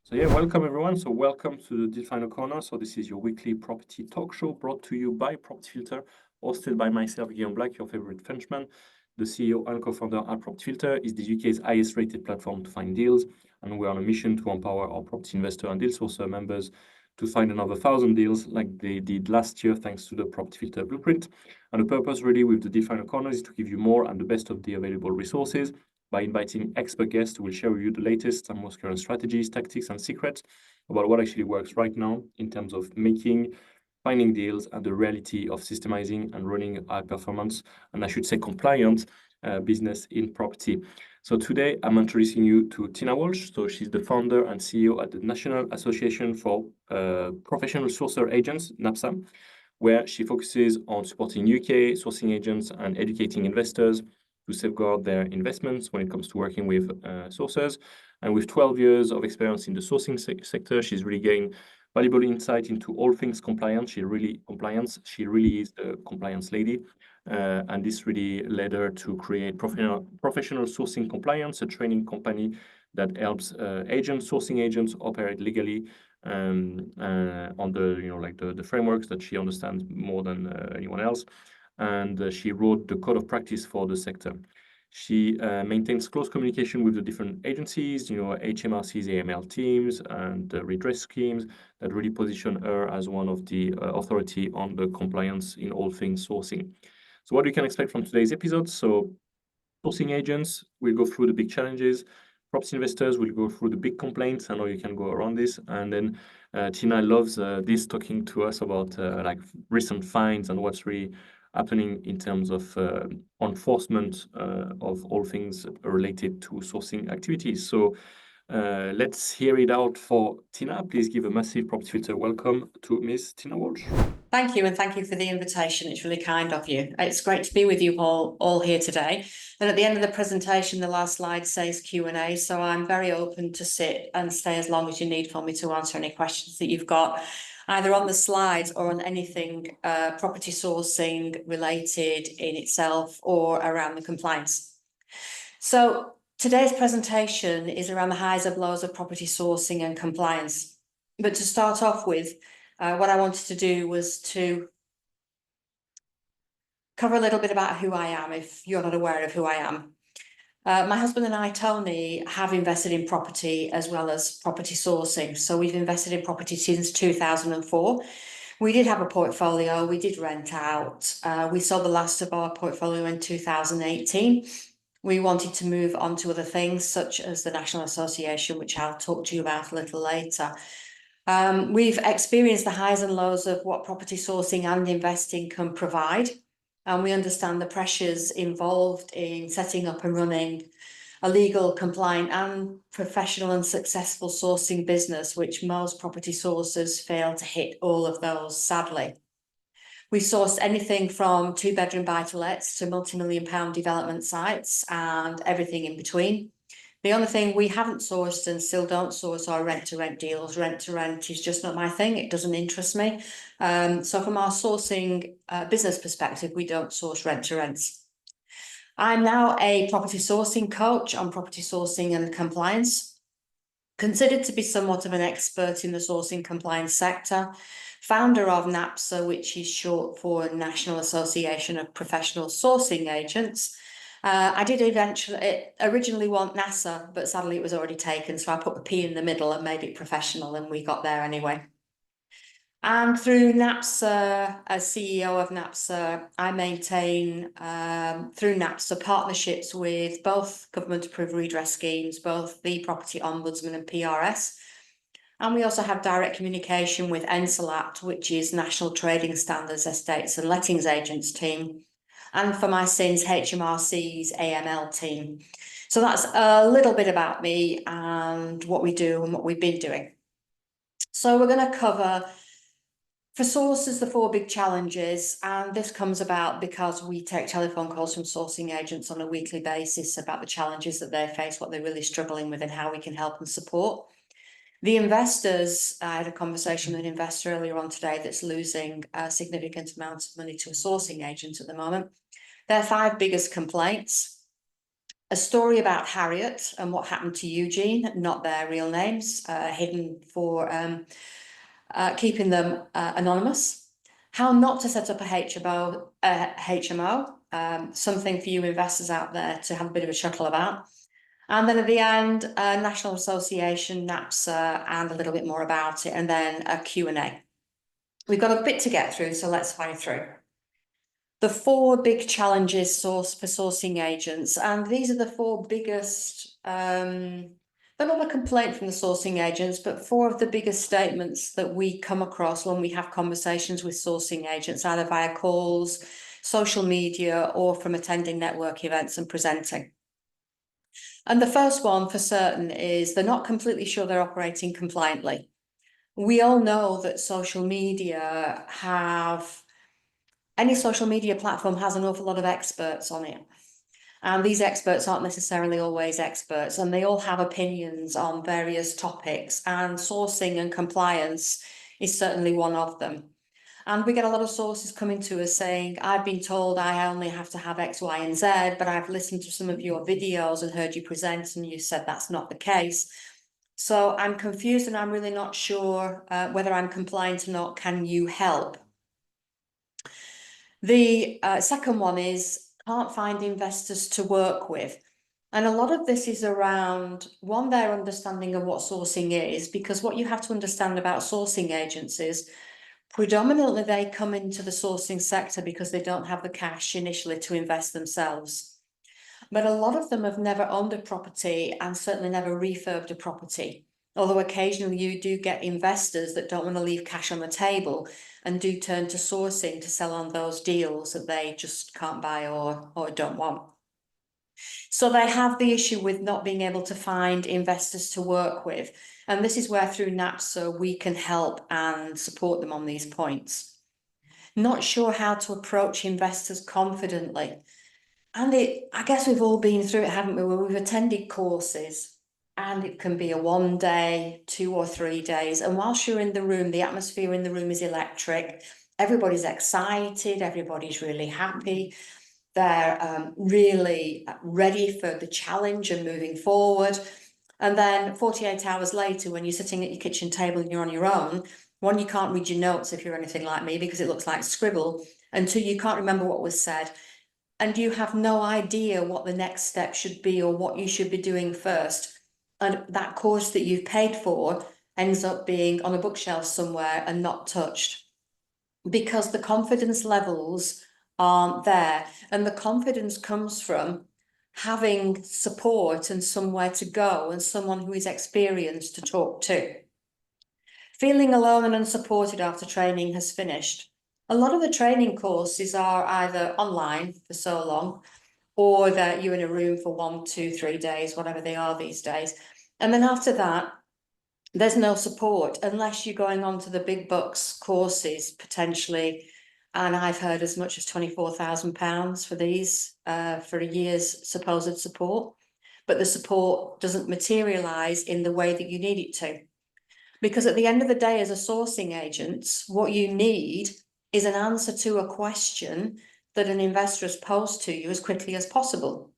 So yeah, welcome everyone. So welcome to the Deal Final Corner. So this is your weekly property talk show brought to you by Property Filter, hosted by myself, Guillaume Black, your favorite Frenchman. The CEO and co-founder at Property Filter is the UK's highest rated platform to find deals. And we're on a mission to empower our property investor and deal sourcer members to find another 1,000 deals like they did last year, thanks to the Property Filter blueprint. And the purpose really with the Deal Final Corner is to give you more and the best of the available resources by inviting expert guests who will share with you the latest and most current strategies, tactics, and secrets about what actually works right now in terms of finding deals, and the reality of systemizing and running high performance, and I should say compliant business in property. So today I'm introducing you to Tina Walsh. So she's the founder and CEO at the National Association for Professional Sourcer Agents, NAPSA, where she focuses on supporting UK sourcing agents and educating investors to safeguard their investments when it comes to working with sourcers. And with 12 years of experience in the sourcing sector, she's really gained valuable insight into all things compliance. She really is the compliance lady. And this really led her to create professional sourcing compliance, a training company that helps sourcing agents operate legally on the frameworks that she understands more than anyone else. And she wrote the code of practice for the sector. She maintains close communication with the different agencies, HMRC's AML teams and redress schemes that really position her as one of the authority on the compliance in all things sourcing. So what you can expect from today's episode? So sourcing agents will go through the big challenges. Property investors will go through the big complaints. I know you can go around this. And then Tina loves this, talking to us about like recent fines and what's really happening in terms of enforcement of all things related to sourcing activities. So let's hear it out for Tina. Please give a massive Property Filter welcome to Miss Tina Walsh. Thank you, and thank you for the invitation. It's really kind of you. It's great to be with you all here today. And at the end of the presentation, the last slide says Q&A, so I'm very open to sit and stay as long as you need for me to answer any questions that you've got, either on the slides or on anything property sourcing related in itself or around the compliance. So today's presentation is around the highs and lows of property sourcing and compliance. But to start off with, what I wanted to do was to cover a little bit about who I am, if you're not aware of who I am. My husband and I, Tony, have invested in property as well as property sourcing. So we've invested in property since 2004. We did have a portfolio, we did rent out. We sold the last of our portfolio in 2018. We wanted to move on to other things, such as the National Association, which I'll talk to you about a little later. We've experienced the highs and lows of what property sourcing and investing can provide, and we understand the pressures involved in setting up and running a legal, compliant and professional and successful sourcing business, which most property sourcers fail to hit all of those, sadly. We sourced anything from 2-bedroom buy-to-lets to multi-million-pound development sites and everything in between. The only thing we haven't sourced and still don't source are rent-to-rent deals. Rent-to-rent is just not my thing. It doesn't interest me. So from our sourcing business perspective, we don't source rent-to-rents. I'm now a property sourcing coach on property sourcing and compliance, considered to be somewhat of an expert in the sourcing compliance sector, founder of NAPSA, which is short for National Association of Professional Sourcing Agents. I did originally want NASA, but sadly it was already taken, so I put the P in the middle and made it professional, and we got there anyway. And through NAPSA, as CEO of NAPSA, I maintain, through NAPSA, partnerships with both government-approved redress schemes, both the Property Ombudsman and PRS. And we also have direct communication with NSLAT, which is National Trading Standards Estates and Lettings Agents team, and for my sins, HMRC's AML team. So that's a little bit about me and what we do and what we've been doing. So we're going to cover, for sources, the 4 big challenges, and this comes about because we take telephone calls from sourcing agents on a weekly basis about the challenges that they face, what they're really struggling with, and how we can help and support. The investors, I had a conversation with an investor earlier on today that's losing a significant amount of money to a sourcing agent at the moment. Their 5 biggest complaints a story about Harriet and what happened to Eugene, not their real names, hidden for keeping them anonymous. How not to set up a HMO, something for you investors out there to have a bit of a chuckle about. And then at the end, National Association, NAPSA, and a little bit more about it, and then a Q&A. We've got a bit to get through, so let's fly through. The 4 big challenges for sourcing agents, and these are the 4 biggest, they're not a complaint from the sourcing agents, but 4 of the biggest statements that we come across when we have conversations with sourcing agents, either via calls, social media, or from attending network events and presenting. And the first one for certain is they're not completely sure they're operating compliantly. We all know that any social media platform has an awful lot of experts on it. And these experts aren't necessarily always experts, and they all have opinions on various topics, and sourcing and compliance is certainly one of them. And we get a lot of sources coming to us saying, I've been told I only have to have X, Y, and Z, but I've listened to some of your videos and heard you present, and you said that's not the case. So I'm confused and I'm really not sure whether I'm compliant or not. Can you help? The second one is can't find investors to work with. And a lot of this is around, one, their understanding of what sourcing is, because what you have to understand about sourcing agencies, predominantly they come into the sourcing sector because they don't have the cash initially to invest themselves. But a lot of them have never owned a property and certainly never refurbed a property. Although occasionally you do get investors that don't want to leave cash on the table and do turn to sourcing to sell on those deals that they just can't buy or don't want. So they have the issue with not being able to find investors to work with. And this is where through NAPSA we can help and support them on these points. Not sure how to approach investors confidently. And I guess we've all been through it, haven't we? Where we've attended courses and it can be a 1 day, 2 or 3 days. And whilst you're in the room, the atmosphere in the room is electric. Everybody's excited. Everybody's really happy. They're really ready for the challenge and moving forward. And then 48 hours later, when you're sitting at your kitchen table and you're on your own, 1, you can't read your notes if you're anything like me because it looks like scribble. And 2, you can't remember what was said. And you have no idea what the next step should be or what you should be doing first. And that course that you've paid for ends up being on a bookshelf somewhere and not touched because the confidence levels aren't there. And the confidence comes from having support and somewhere to go and someone who is experienced to talk to. Feeling alone and unsupported after training has finished. A lot of the training courses are either online for so long, or that you're in a room for 1, 2, 3 days, whatever they are these days. And then after that, there's no support unless you're going on to the big bucks courses potentially. And I've heard as much as £24,000 for these, for a year's supposed support. But the support doesn't materialise in the way that you need it to. Because at the end of the day, as a sourcing agent, what you need is an answer to a question that an investor has posed to you as quickly as possible.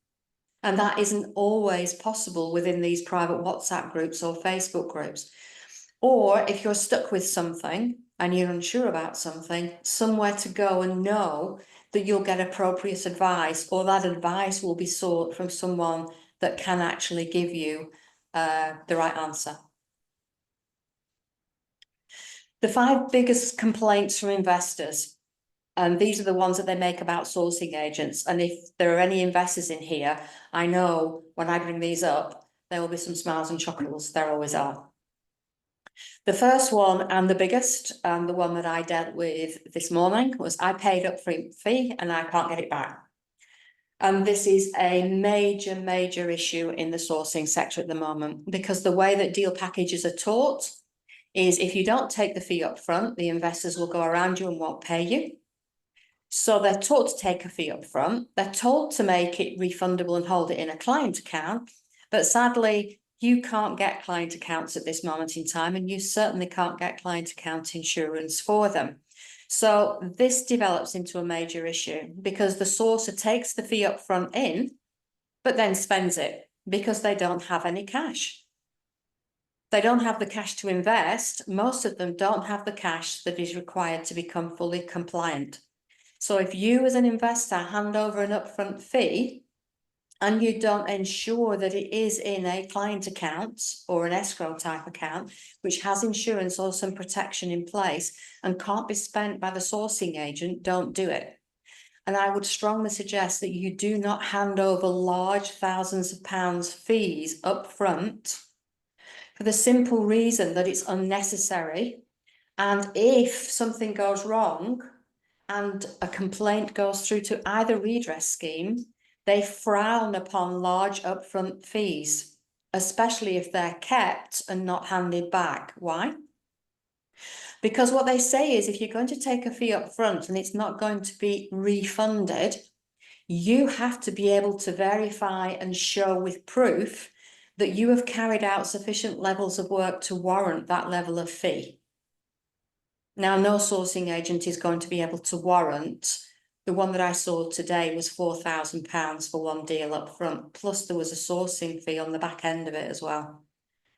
And that isn't always possible within these private WhatsApp groups or Facebook groups. Or if you're stuck with something and you're unsure about something, somewhere to go and know that you'll get appropriate advice, or that advice will be sought from someone that can actually give you the right answer. The 5 biggest complaints from investors, and these are the ones that they make about sourcing agents. And if there are any investors in here, I know when I bring these up, there will be some smiles and chuckles. There always are. The first one and the biggest, and the one that I dealt with this morning, was I paid up fee and I can't get it back. And this is a major, major issue in the sourcing sector at the moment, because the way that deal packages are taught is if you don't take the fee up front, the investors will go around you and won't pay you. So they're taught to take a fee up front. They're told to make it refundable and hold it in a client account. But sadly, you can't get client accounts at this moment in time, and you certainly can't get client account insurance for them. So this develops into a major issue because the sourcer takes the fee up front in, but then spends it because they don't have any cash. They don't have the cash to invest. Most of them don't have the cash that is required to become fully compliant. So if you as an investor hand over an upfront fee and you don't ensure that it is in a client account or an escrow type account, which has insurance or some protection in place and can't be spent by the sourcing agent, don't do it. And I would strongly suggest that you do not hand over large thousands of pounds fees up front for the simple reason that it's unnecessary. And if something goes wrong and a complaint goes through to either redress scheme, they frown upon large upfront fees, especially if they're kept and not handed back. Why? Because what they say is if you're going to take a fee up front and it's not going to be refunded, you have to be able to verify and show with proof that you have carried out sufficient levels of work to warrant that level of fee. Now, no sourcing agent is going to be able to warrant. The one that I saw today was £4,000 for one deal up front, plus there was a sourcing fee on the back end of it as well.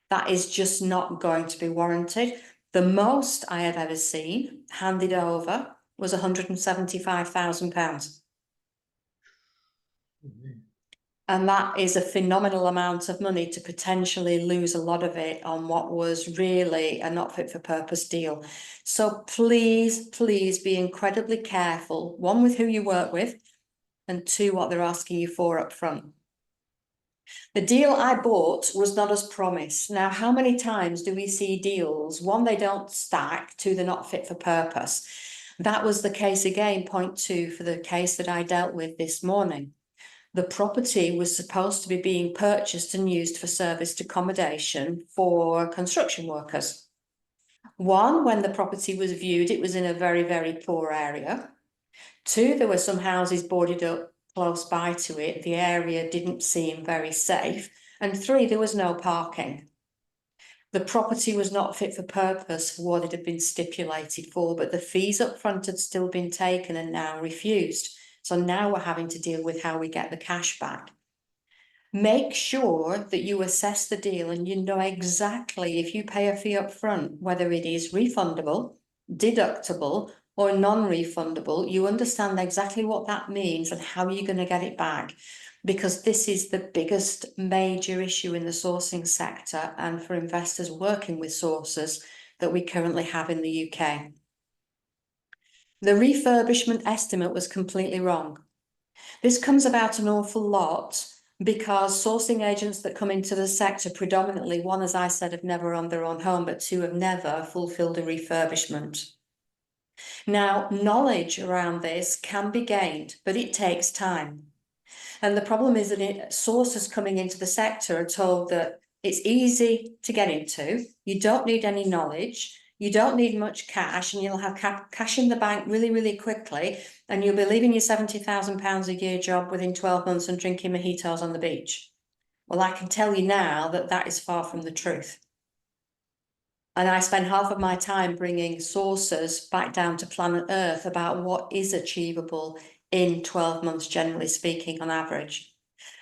That is just not going to be warranted. The most I have ever seen handed over was £175,000. And that is a phenomenal amount of money to potentially lose a lot of it on what was really a not fit for purpose deal. So please, please be incredibly careful, one, with who you work with, and two, what they're asking you for up front. The deal I bought was not as promised. Now, how many times do we see deals? One, they don't stack, two, they're not fit for purpose. That was the case again, point two, for the case that I dealt with this morning. The property was supposed to be being purchased and used for serviced accommodation for construction workers. One, when the property was viewed, it was in a very, very poor area. Two, there were some houses boarded up close by to it. The area didn't seem very safe. And three, there was no parking. The property was not fit for purpose for what it had been stipulated for, but the fees up front had still been taken and now refused. So now we're having to deal with how we get the cash back. Make sure that you assess the deal and you know exactly if you pay a fee up front, whether it is refundable, deductible, or non-refundable, you understand exactly what that means and how you're going to get it back. Because this is the biggest major issue in the sourcing sector and for investors working with sources that we currently have in the UK. The refurbishment estimate was completely wrong. This comes about an awful lot because sourcing agents that come into the sector predominantly, one, as I said, have never owned their own home, but two, have never fulfilled a refurbishment. Now, knowledge around this can be gained, but it takes time. And the problem is that sources coming into the sector are told that it's easy to get into, you don't need any knowledge, you don't need much cash, and you'll have cash in the bank really, really quickly, and you'll be leaving your £70,000 a year job within 12 months and drinking mojitos on the beach. Well, I can tell you now that that is far from the truth. And I spend half of my time bringing sources back down to planet Earth about what is achievable in 12 months, generally speaking, on average.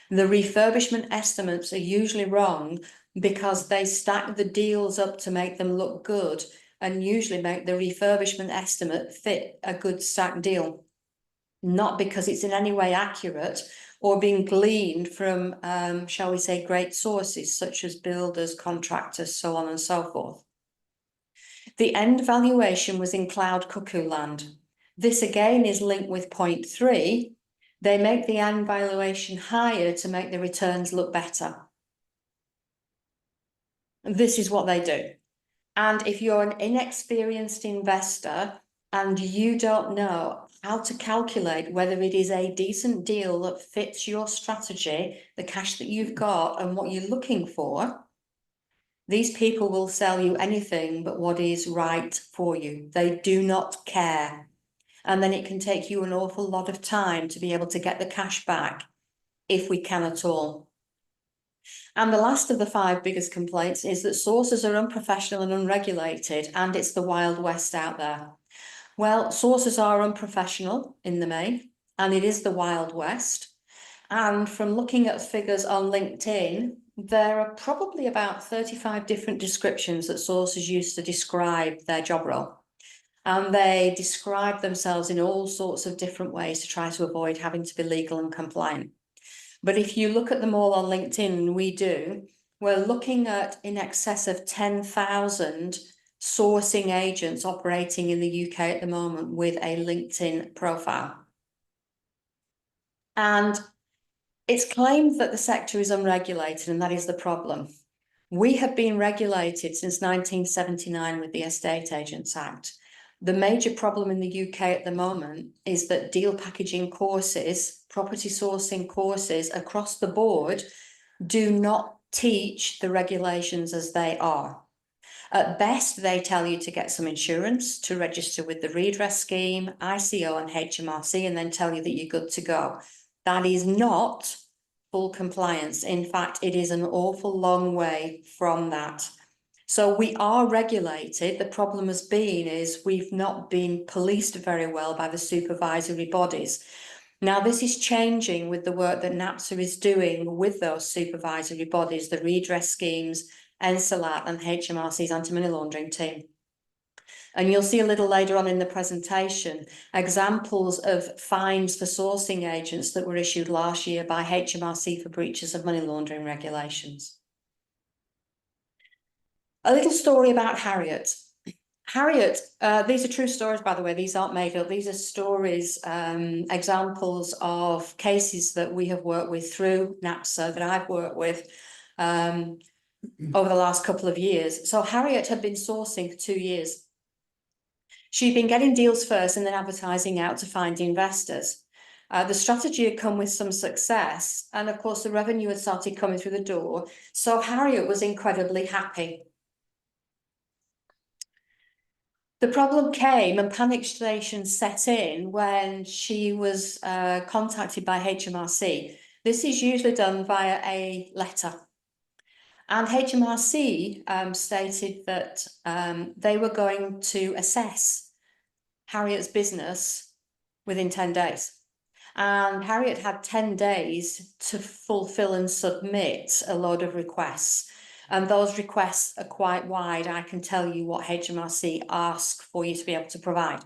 The refurbishment estimates are usually wrong because they stack the deals up to make them look good and usually make the refurbishment estimate fit a good stacked deal, not because it's in any way accurate or being gleaned from, shall we say, great sources such as builders, contractors, so on and so forth. The end valuation was in cloud cuckoo land. This again is linked with point three. They make the end valuation higher to make the returns look better. This is what they do. And if you're an inexperienced investor and you don't know how to calculate whether it is a decent deal that fits your strategy, the cash that you've got and what you're looking for, these people will sell you anything but what is right for you. They do not care. And then it can take you an awful lot of time to be able to get the cash back, if we can at all. And the last of the 5 biggest complaints is that sources are unprofessional and unregulated, and it's the Wild West out there. Well, sources are unprofessional in the main, and it is the Wild West. And from looking at figures on LinkedIn, there are probably about 35 different descriptions that sources use to describe their job role. And they describe themselves in all sorts of different ways to try to avoid having to be legal and compliant. But if you look at them all on LinkedIn, and we do, we're looking at in excess of 10,000 sourcing agents operating in the UK at the moment with a LinkedIn profile. And it's claimed that the sector is unregulated, and that is the problem. We have been regulated since 1979 with the Estate Agents Act. The major problem in the UK at the moment is that deal packaging courses, property sourcing courses across the board do not teach the regulations as they are. At best, they tell you to get some insurance, to register with the redress scheme, ICO and HMRC, and then tell you that you're good to go. That is not full compliance. In fact, it is an awful long way from that. So we are regulated. The problem has been is we've not been policed very well by the supervisory bodies. Now, this is changing with the work that NAPSA is doing with those supervisory bodies, the redress schemes, NSALAT and HMRC's anti-money laundering team. And you'll see a little later on in the presentation, examples of fines for sourcing agents that were issued last year by HMRC for breaches of money laundering regulations. A little story about Harriet. Harriet, these are true stories, by the way, these aren't made up. These are stories, examples of cases that we have worked with through NAPSA, that I've worked with over the last couple of years. So Harriet had been sourcing for 2 years. She'd been getting deals first and then advertising out to find investors. The strategy had come with some success, and of course the revenue had started coming through the door. So Harriet was incredibly happy. The problem came and panic stations set in when she was contacted by HMRC. This is usually done via a letter. And HMRC stated that they were going to assess Harriet's business within 10 days. And Harriet had 10 days to fulfill and submit a load of requests. And those requests are quite wide. I can tell you what HMRC ask for you to be able to provide.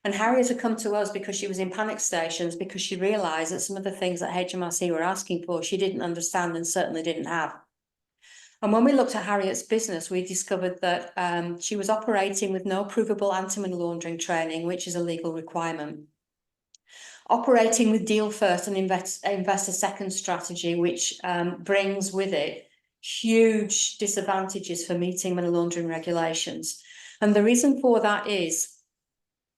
And Harriet had come to us because she was in panic stations, because she realised that some of the things that HMRC were asking for, she didn't understand and certainly didn't have. And when we looked at Harriet's business, we discovered that she was operating with no provable anti-money laundering training, which is a legal requirement. Operating with deal first and investor second strategy, which brings with it huge disadvantages for meeting money laundering regulations. And the reason for that is,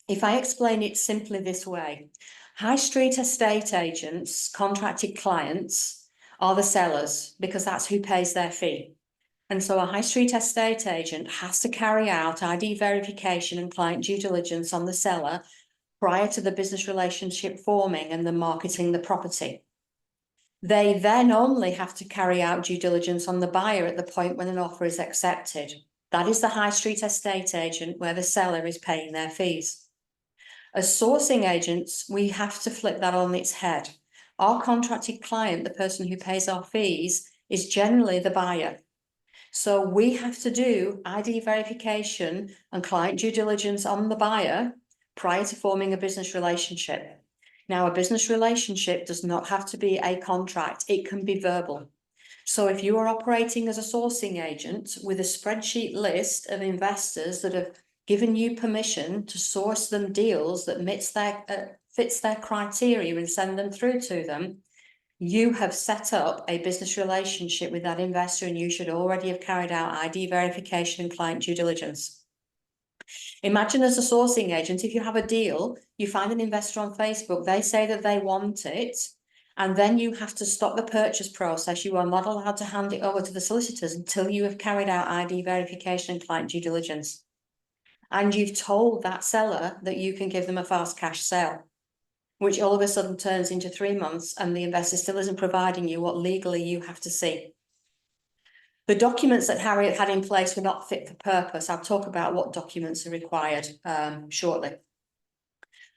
if I explain it simply this way, high street estate agents, contracted clients, are the sellers, because that's who pays their fee. And so a high street estate agent has to carry out ID verification and client due diligence on the seller prior to the business relationship forming and the marketing the property. They then only have to carry out due diligence on the buyer at the point when an offer is accepted. That is the high street estate agent, where the seller is paying their fees. As sourcing agents, we have to flip that on its head. Our contracted client, the person who pays our fees, is generally the buyer. So we have to do ID verification and client due diligence on the buyer prior to forming a business relationship. Now, a business relationship does not have to be a contract. It can be verbal. So if you are operating as a sourcing agent with a spreadsheet list of investors that have given you permission to source them deals that fits their criteria and send them through to them, you have set up a business relationship with that investor, and you should already have carried out ID verification and client due diligence. Imagine as a sourcing agent, if you have a deal, you find an investor on Facebook, they say that they want it, and then you have to stop the purchase process. You are not allowed to hand it over to the solicitors until you have carried out ID verification and client due diligence. And you've told that seller that you can give them a fast cash sale, which all of a sudden turns into 3 months, and the investor still isn't providing you what legally you have to see. The documents that Harriet had in place were not fit for purpose. I'll talk about what documents are required shortly.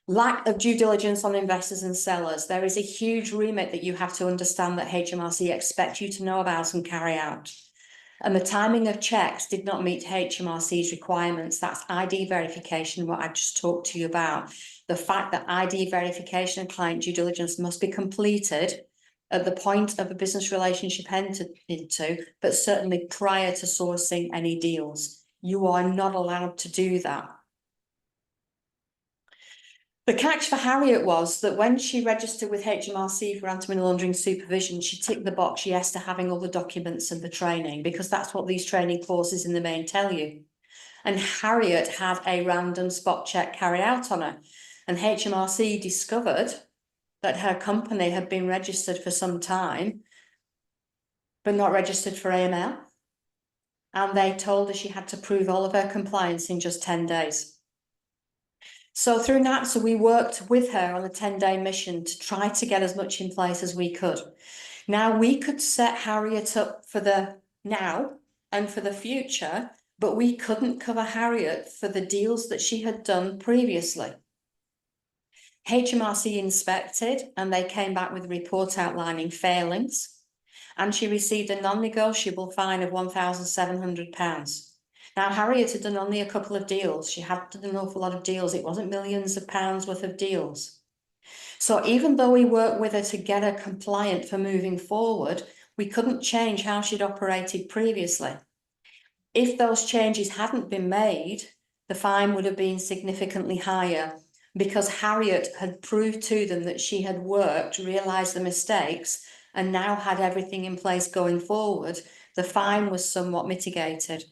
Lack of due diligence on investors and sellers. There is a huge remit that you have to understand that HMRC expect you to know about and carry out. And the timing of checks did not meet HMRC's requirements. That's ID verification, what I just talked to you about. The fact that ID verification and client due diligence must be completed at the point of a business relationship entered into, but certainly prior to sourcing any deals. You are not allowed to do that. The catch for Harriet was that when she registered with HMRC for anti-money laundering supervision, she ticked the box yes to having all the documents and the training, because that's what these training courses in the main tell you. And Harriet had a random spot check carried out on her, and HMRC discovered that her company had been registered for some time, but not registered for AML. And they told her she had to prove all of her compliance in just 10 days. So through NAPSA, we worked with her on a 10-day mission to try to get as much in place as we could. Now, we could set Harriet up for the now and for the future, but we couldn't cover Harriet for the deals that she had done previously. HMRC inspected and they came back with a report outlining failings, and she received a non-negotiable fine of £1,700. Now, Harriet had done only a couple of deals. She had done an awful lot of deals. It wasn't millions of pounds worth of deals. So even though we worked with her to get her compliant for moving forward, we couldn't change how she'd operated previously. If those changes hadn't been made, the fine would have been significantly higher, because Harriet had proved to them that she had worked, realised the mistakes, and now had everything in place going forward. The fine was somewhat mitigated.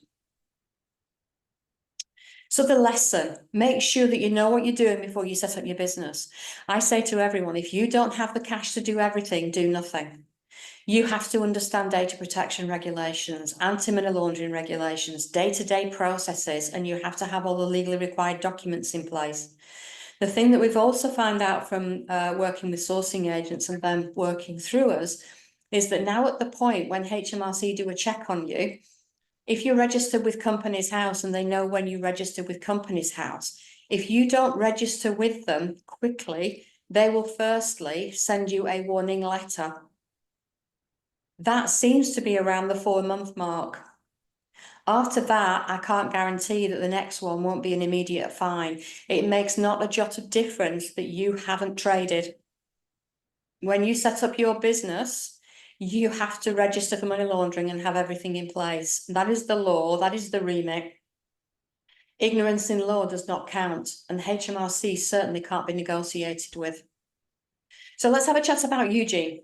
So the lesson, make sure that you know what you're doing before you set up your business. I say to everyone, if you don't have the cash to do everything, do nothing. You have to understand data protection regulations, anti-money laundering regulations, day-to-day processes, and you have to have all the legally required documents in place. The thing that we've also found out from working with sourcing agents and them working through us is that now at the point when HMRC do a check on you, if you're registered with Companies House and they know when you registered with Companies House, if you don't register with them quickly, they will firstly send you a warning letter. That seems to be around the 4-month mark. After that, I can't guarantee that the next one won't be an immediate fine. It makes not a jot of difference that you haven't traded. When you set up your business, you have to register for money laundering and have everything in place. That is the law, that is the remit. Ignorance in law does not count, and HMRC certainly can't be negotiated with. So let's have a chat about Eugene.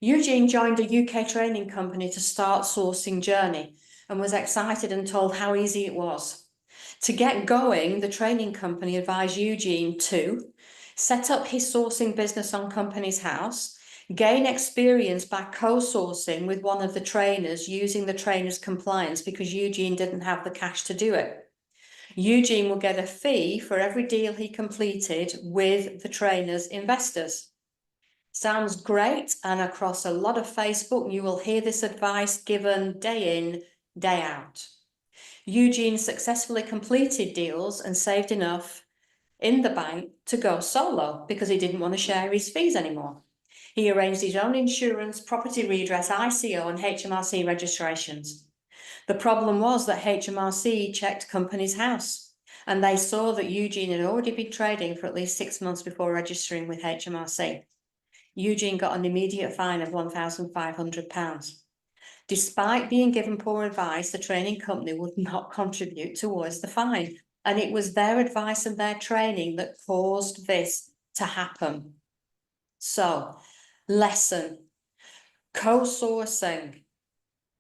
Eugene joined a UK training company to start sourcing journey and was excited and told how easy it was. To get going, the training company advised Eugene to set up his sourcing business on Companies House, gain experience by co-sourcing with one of the trainers using the trainer's compliance, because Eugene didn't have the cash to do it. Eugene will get a fee for every deal he completed with the trainer's investors. Sounds great, and across a lot of Facebook you will hear this advice given day in, day out. Eugene successfully completed deals and saved enough in the bank to go solo because he didn't want to share his fees anymore. He arranged his own insurance, property redress, ICO and HMRC registrations. The problem was that HMRC checked Companies House, and they saw that Eugene had already been trading for at least 6 months before registering with HMRC. Eugene got an immediate fine of £1,500. Despite being given poor advice, the training company would not contribute towards the fine. And it was their advice and their training that caused this to happen. So, lesson, co-sourcing.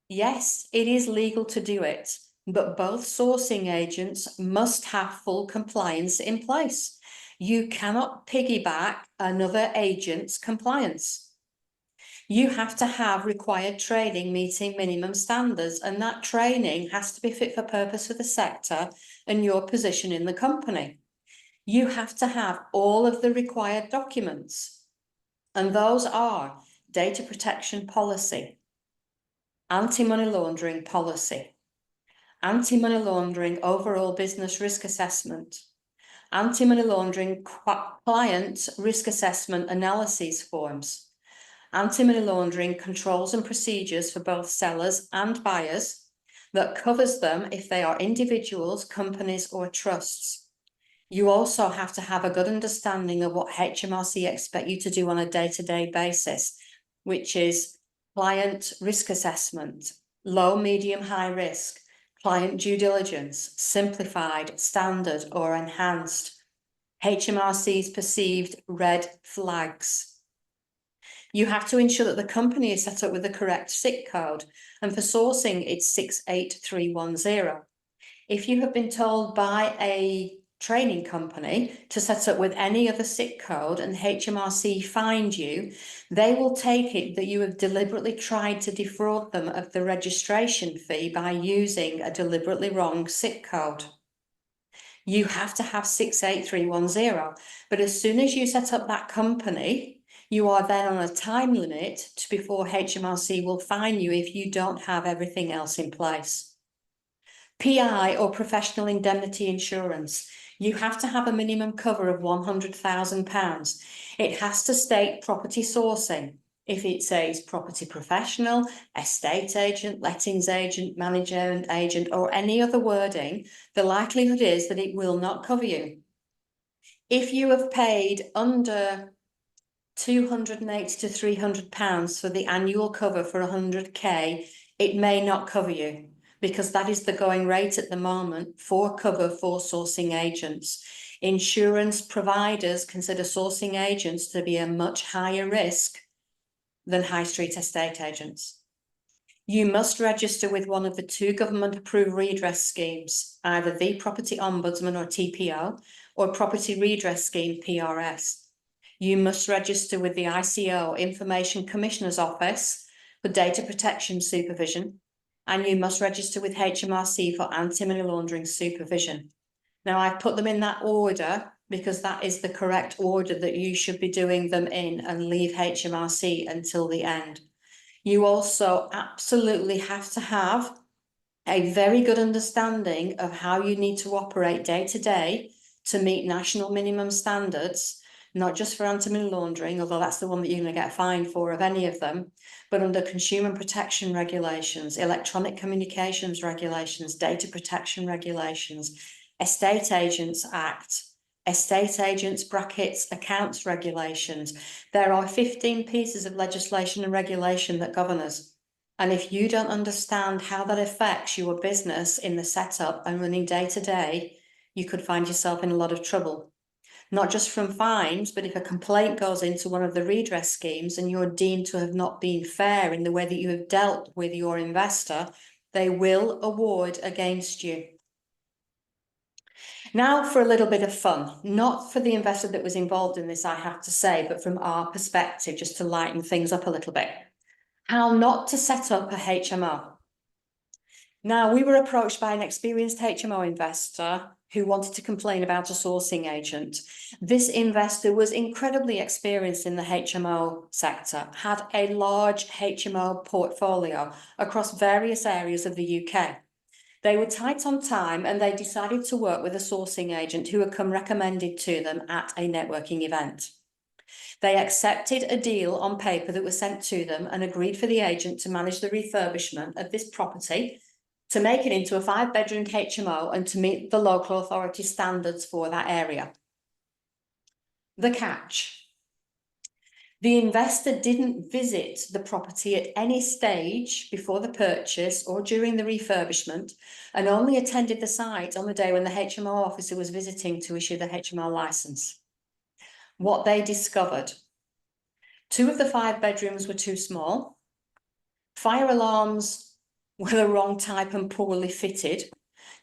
Yes, it is legal to do it, but both sourcing agents must have full compliance in place. You cannot piggyback another agent's compliance. You have to have required training meeting minimum standards, and that training has to be fit for purpose for the sector and your position in the company. You have to have all of the required documents, and those are data protection policy, anti-money laundering policy, anti-money laundering overall business risk assessment, anti-money laundering client risk assessment analyses forms, anti-money laundering controls and procedures for both sellers and buyers that covers them if they are individuals, companies, or trusts. You also have to have a good understanding of what HMRC expect you to do on a day-to-day basis, which is client risk assessment, low, medium, high risk, client due diligence, simplified, standard, or enhanced, HMRC's perceived red flags. You have to ensure that the company is set up with the correct SIC code, and for sourcing, it's 68310. If you have been told by a training company to set up with any other SIC code and HMRC find you, they will take it that you have deliberately tried to defraud them of the registration fee by using a deliberately wrong SIC code. You have to have 68310, but as soon as you set up that company, you are then on a time limit before HMRC will fine you if you don't have everything else in place. PI or professional indemnity insurance. You have to have a minimum cover of £100,000. It has to state property sourcing. If it says property professional, estate agent, lettings agent, management agent, or any other wording, the likelihood is that it will not cover you. If you have paid under £280 to £300 for the annual cover for 100k, it may not cover you, because that is the going rate at the moment for cover for sourcing agents. Insurance providers consider sourcing agents to be a much higher risk than high street estate agents. You must register with one of the 2 government-approved redress schemes, either the Property Ombudsman or TPO, or Property Redress Scheme PRS. You must register with the ICO, Information Commissioner's Office, for data protection supervision, and you must register with HMRC for anti-money laundering supervision. Now, I've put them in that order because that is the correct order that you should be doing them in, and leave HMRC until the end. You also absolutely have to have a very good understanding of how you need to operate day to day to meet national minimum standards, not just for anti-money laundering, although that's the one that you're going to get fined for of any of them, but under consumer protection regulations, electronic communications regulations, data protection regulations, Estate Agents Act, Estate Agents brackets accounts regulations. There are 15 pieces of legislation and regulation that govern us. And if you don't understand how that affects your business in the setup and running day to day, you could find yourself in a lot of trouble. Not just from fines, but if a complaint goes into one of the redress schemes and you're deemed to have not been fair in the way that you have dealt with your investor, they will award against you. Now for a little bit of fun, not for the investor that was involved in this, I have to say, but from our perspective, just to lighten things up a little bit. How not to set up a HMO. Now, we were approached by an experienced HMO investor who wanted to complain about a sourcing agent. This investor was incredibly experienced in the HMO sector, had a large HMO portfolio across various areas of the UK. They were tight on time and they decided to work with a sourcing agent who had come recommended to them at a networking event. They accepted a deal on paper that was sent to them and agreed for the agent to manage the refurbishment of this property, to make it into a 5-bedroom HMO and to meet the local authority standards for that area. The catch. The investor didn't visit the property at any stage before the purchase or during the refurbishment, and only attended the site on the day when the HMO officer was visiting to issue the HMO licence. What they discovered: 2 of the 5 bedrooms were too small, fire alarms were the wrong type and poorly fitted,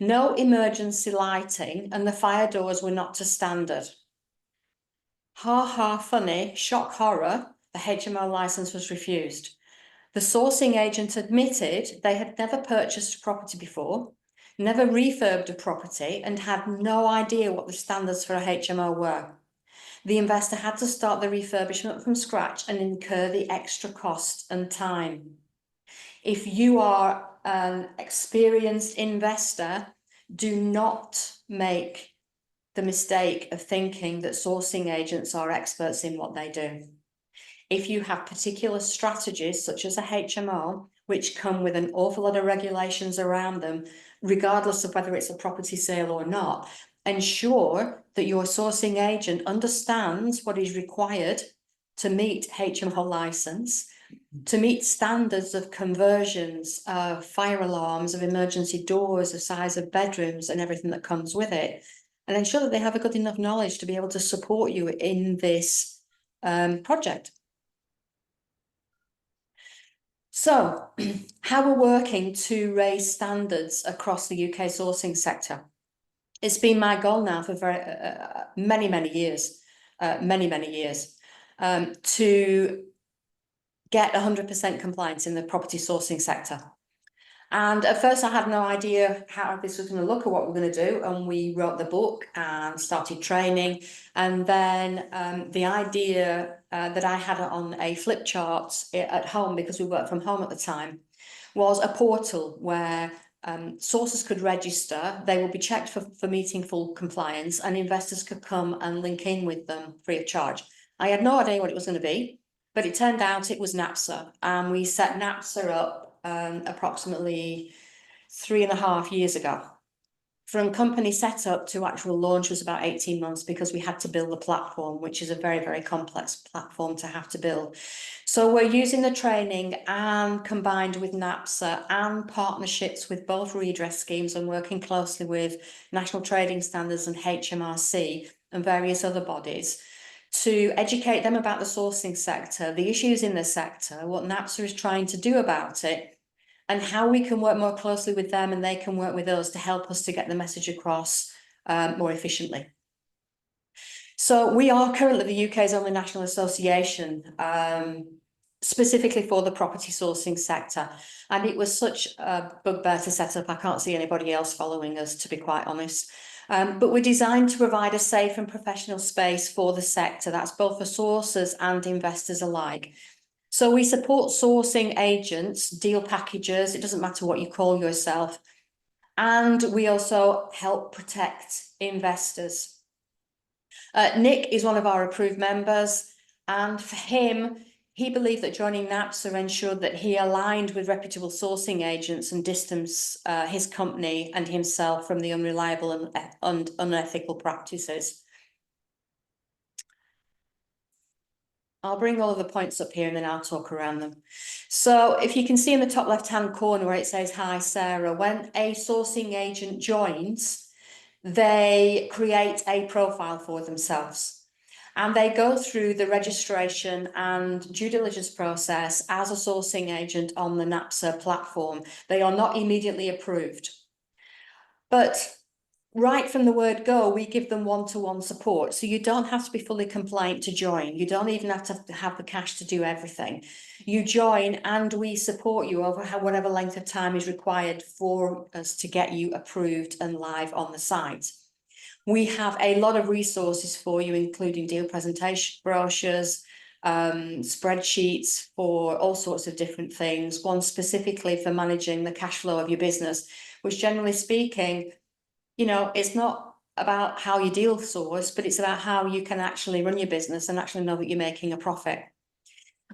no emergency lighting, and the fire doors were not to standard. Ha ha funny, shock horror, the HMO licence was refused. The sourcing agent admitted they had never purchased a property before, never refurbed a property, and had no idea what the standards for a HMO were. The investor had to start the refurbishment from scratch and incur the extra cost and time. If you are an experienced investor, do not make the mistake of thinking that sourcing agents are experts in what they do. If you have particular strategies, such as a HMO, which come with an awful lot of regulations around them, regardless of whether it's a property sale or not, ensure that your sourcing agent understands what is required to meet HMO license, to meet standards of conversions, of fire alarms, of emergency doors, the size of bedrooms and everything that comes with it, and ensure that they have a good enough knowledge to be able to support you in this project. So how we're working to raise standards across the UK sourcing sector. It's been my goal now for many years, to get 100% compliance in the property sourcing sector. And at first I had no idea how this was going to look or what we're going to do. And we wrote the book and started training. And then the idea that I had on a flip chart at home, because we worked from home at the time, was a portal where sources could register. They would be checked for meeting full compliance, and investors could come and link in with them free of charge. I had no idea what it was going to be, but it turned out it was NAPSA, and we set NAPSA up approximately 3.5 years ago. From company setup to actual launch was about 18 months, because we had to build the platform, which is a very complex platform to have to build. So we're using the training and combined with NAPSA and partnerships with both redress schemes and working closely with National Trading Standards and HMRC and various other bodies to educate them about the sourcing sector, the issues in the sector, what NAPSA is trying to do about it, and how we can work more closely with them and they can work with us to help us to get the message across more efficiently. So we are currently the UK's only national association specifically for the property sourcing sector. And it was such a bugbear to set up. I can't see anybody else following us, to be quite honest. But we're designed to provide a safe and professional space for the sector. That's both for sourcers and investors alike. So we support sourcing agents, deal packagers, it doesn't matter what you call yourself. And we also help protect investors. Nick is one of our approved members, and for him, he believed that joining NAPSA ensured that he aligned with reputable sourcing agents and distanced his company and himself from the unreliable and unethical practices. I'll bring all of the points up here and then I'll talk around them. So if you can see in the top left-hand corner where it says, "Hi, Sarah," when a sourcing agent joins, they create a profile for themselves and they go through the registration and due diligence process as a sourcing agent on the NAPSA platform. They are not immediately approved. But right from the word go, we give them one-to-one support. So you don't have to be fully compliant to join. You don't even have to have the cash to do everything. You join and we support you over whatever length of time is required for us to get you approved and live on the site. We have a lot of resources for you, including deal presentation brochures, spreadsheets for all sorts of different things. One specifically for managing the cash flow of your business, which generally speaking, you know, it's not about how you deal source, but it's about how you can actually run your business and actually know that you're making a profit.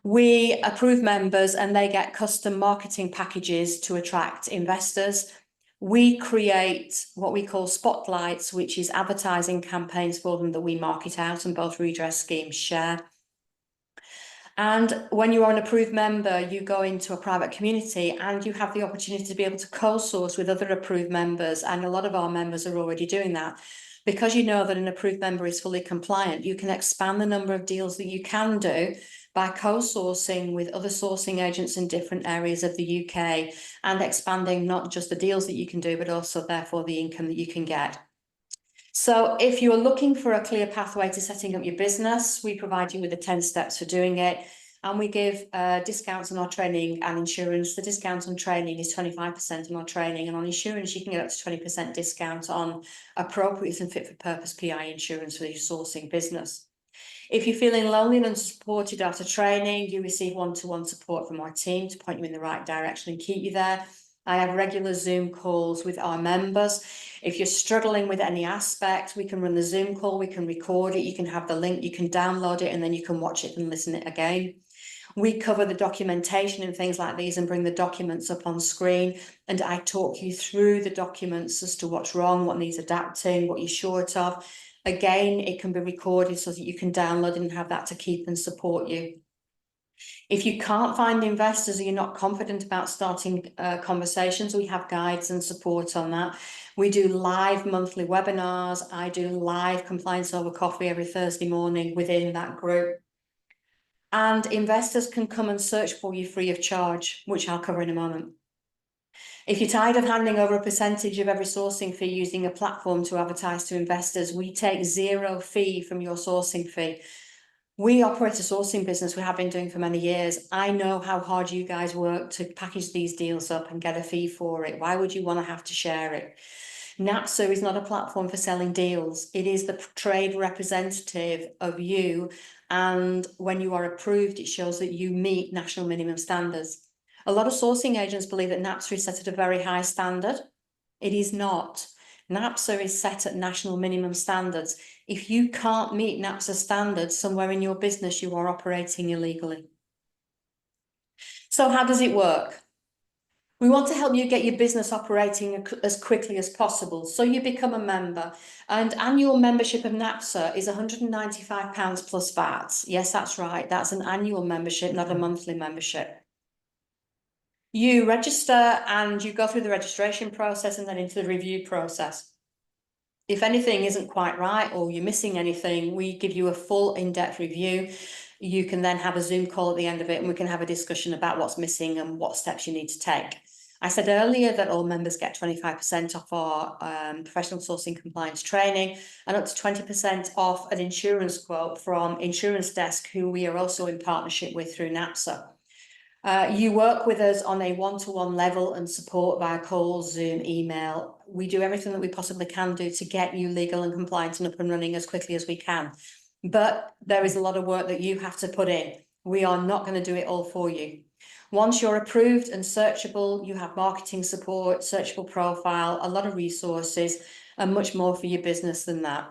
We approve members and they get custom marketing packages to attract investors. We create what we call spotlights, which is advertising campaigns for them that we market out and both redress schemes share. And when you're an approved member, you go into a private community and you have the opportunity to be able to co-source with other approved members. And a lot of our members are already doing that. Because you know that an approved member is fully compliant, you can expand the number of deals that you can do by co-sourcing with other sourcing agents in different areas of the UK and expanding not just the deals that you can do, but also therefore the income that you can get. So if you're looking for a clear pathway to setting up your business, we provide you with the 10 steps for doing it. And we give discounts on our training and insurance. The discount on training is 25% on our training, and on insurance, you can get up to 20% discount on appropriate and fit for purpose PI insurance for your sourcing business. If you're feeling lonely and unsupported after training, you receive one-to-one support from our team to point you in the right direction and keep you there. I have regular Zoom calls with our members. If you're struggling with any aspect, we can run the Zoom call, we can record it, you can have the link, you can download it, and then you can watch it and listen it again. We cover the documentation and things like these and bring the documents up on screen, and I talk you through the documents as to what's wrong, what needs adapting, what you're short of. Again, it can be recorded so that you can download and have that to keep and support you. If you can't find investors or you're not confident about starting conversations, we have guides and support on that. We do live monthly webinars. I do live compliance over coffee every Thursday morning within that group. And investors can come and search for you free of charge, which I'll cover in a moment. If you're tired of handing over a percentage of every sourcing fee using a platform to advertise to investors, we take 0 fee from your sourcing fee. We operate a sourcing business we have been doing for many years. I know how hard you guys work to package these deals up and get a fee for it. Why would you want to have to share it? NAPSA is not a platform for selling deals. It is the trade representative of you. And when you are approved, it shows that you meet national minimum standards. A lot of sourcing agents believe that NAPSA is set at a very high standard. It is not. NAPSA is set at national minimum standards. If you can't meet NAPSA standards somewhere in your business, you are operating illegally. So how does it work? We want to help you get your business operating as quickly as possible. So you become a member, and annual membership of NAPSA is £195 plus VAT. Yes, that's right. That's an annual membership, not a monthly membership. You register and you go through the registration process and then into the review process. If anything isn't quite right or you're missing anything, we give you a full in-depth review. You can then have a Zoom call at the end of it and we can have a discussion about what's missing and what steps you need to take. I said earlier that all members get 25% off our professional sourcing compliance training and up to 20% off an insurance quote from Insurance Desk, who we are also in partnership with through NAPSA. You work with us on a one-to-one level and support via calls, Zoom, email. We do everything that we possibly can do to get you legal and compliant and up and running as quickly as we can. But there is a lot of work that you have to put in. We are not going to do it all for you. Once you're approved and searchable, you have marketing support, searchable profile, a lot of resources, and much more for your business than that.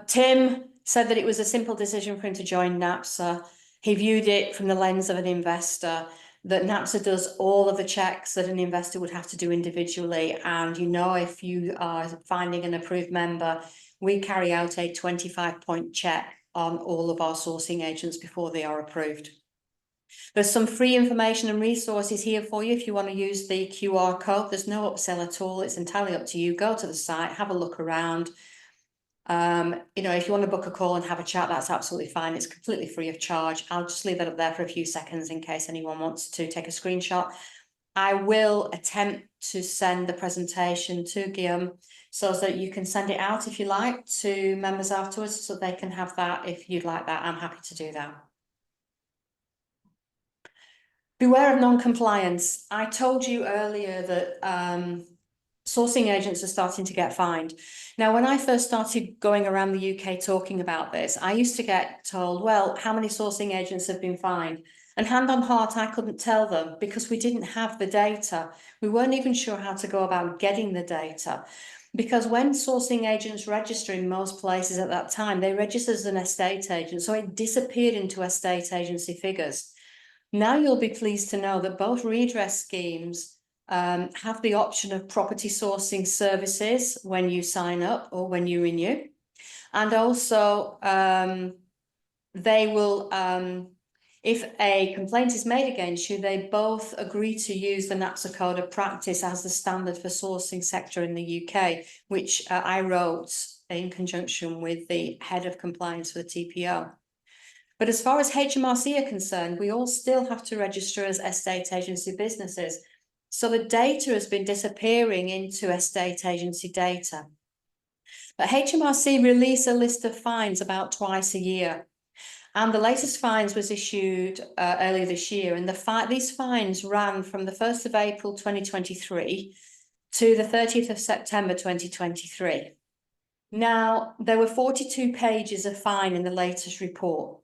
Tim said that it was a simple decision for him to join NAPSA. He viewed it from the lens of an investor, that NAPSA does all of the checks that an investor would have to do individually. And if you are finding an approved member, we carry out a 25-point check on all of our sourcing agents before they are approved. There's some free information and resources here for you if you want to use the QR code. There's no upsell at all. It's entirely up to you. Go to the site, have a look around. If you want to book a call and have a chat, that's absolutely fine. It's completely free of charge. I'll just leave that up there for a few seconds in case anyone wants to take a screenshot. I will attempt to send the presentation to Guillaume so that you can send it out if you like to members afterwards so they can have that if you'd like that. I'm happy to do that. Beware of non-compliance. I told you earlier that sourcing agents are starting to get fined. Now, when I first started going around the UK talking about this, I used to get told, well, how many sourcing agents have been fined? And hand on heart, I couldn't tell them because we didn't have the data. We weren't even sure how to go about getting the data. Because when sourcing agents register in most places at that time, they register as an estate agent. So it disappeared into estate agency figures. Now you'll be pleased to know that both redress schemes have the option of property sourcing services when you sign up or when you renew. And also they will, if a complaint is made against you, they both agree to use the NAPSA Code of Practice as the standard for sourcing sector in the UK, which I wrote in conjunction with the head of compliance for the TPO. But as far as HMRC are concerned, we all still have to register as estate agency businesses. So the data has been disappearing into estate agency data. But HMRC release a list of fines about twice a year. And the latest fines was issued earlier this year. And these fines ran from the 1st of April 2023 to the 30th of September 2023. Now, there were 42 pages of fine in the latest report.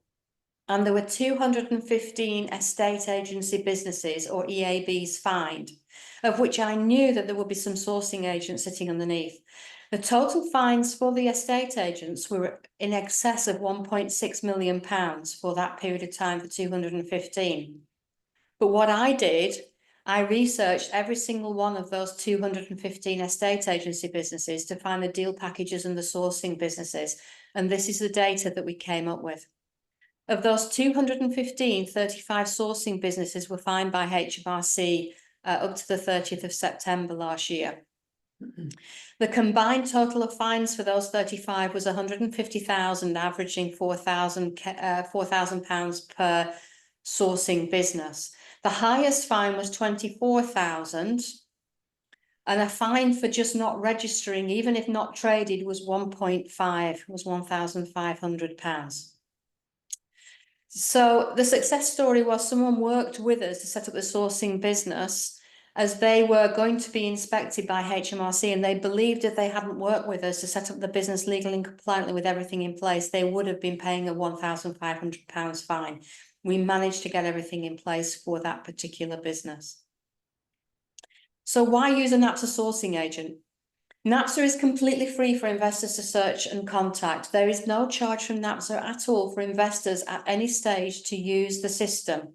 and there were 215 estate agency businesses, or EABs, fined, of which I knew that there would be some sourcing agents sitting underneath. The total fines for the estate agents were in excess of £1.6 million for that period of time for 215. But what I did, I researched every single one of those 215 estate agency businesses to find the deal packages and the sourcing businesses. And this is the data that we came up with. Of those 215, 35 sourcing businesses were fined by HMRC up to the 30th of September last year. The combined total of fines for those 35 was 150,000, averaging £4,000 per sourcing business. The highest fine was 24,000, and a fine for just not registering, even if not traded, was 1.5, was £1,500. So the success story was someone worked with us to set up the sourcing business, as they were going to be inspected by HMRC, and they believed if they hadn't worked with us to set up the business legally and compliantly with everything in place, they would have been paying a £1,500 fine. We managed to get everything in place for that particular business. So why use a NAPSA sourcing agent? NAPSA is completely free for investors to search and contact. There is no charge from NAPSA at all for investors at any stage to use the system.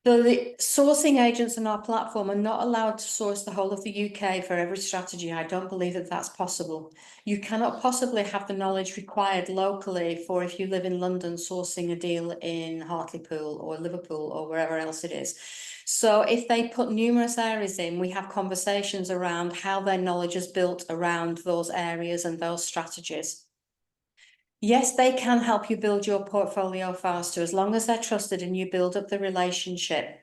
The sourcing agents on our platform are not allowed to source the whole of the UK for every strategy. I don't believe that that's possible. You cannot possibly have the knowledge required locally for, if you live in London, sourcing a deal in Hartlepool or Liverpool or wherever else it is. So if they put numerous areas in, we have conversations around how their knowledge is built around those areas and those strategies. Yes, they can help you build your portfolio faster as long as they're trusted and you build up the relationship.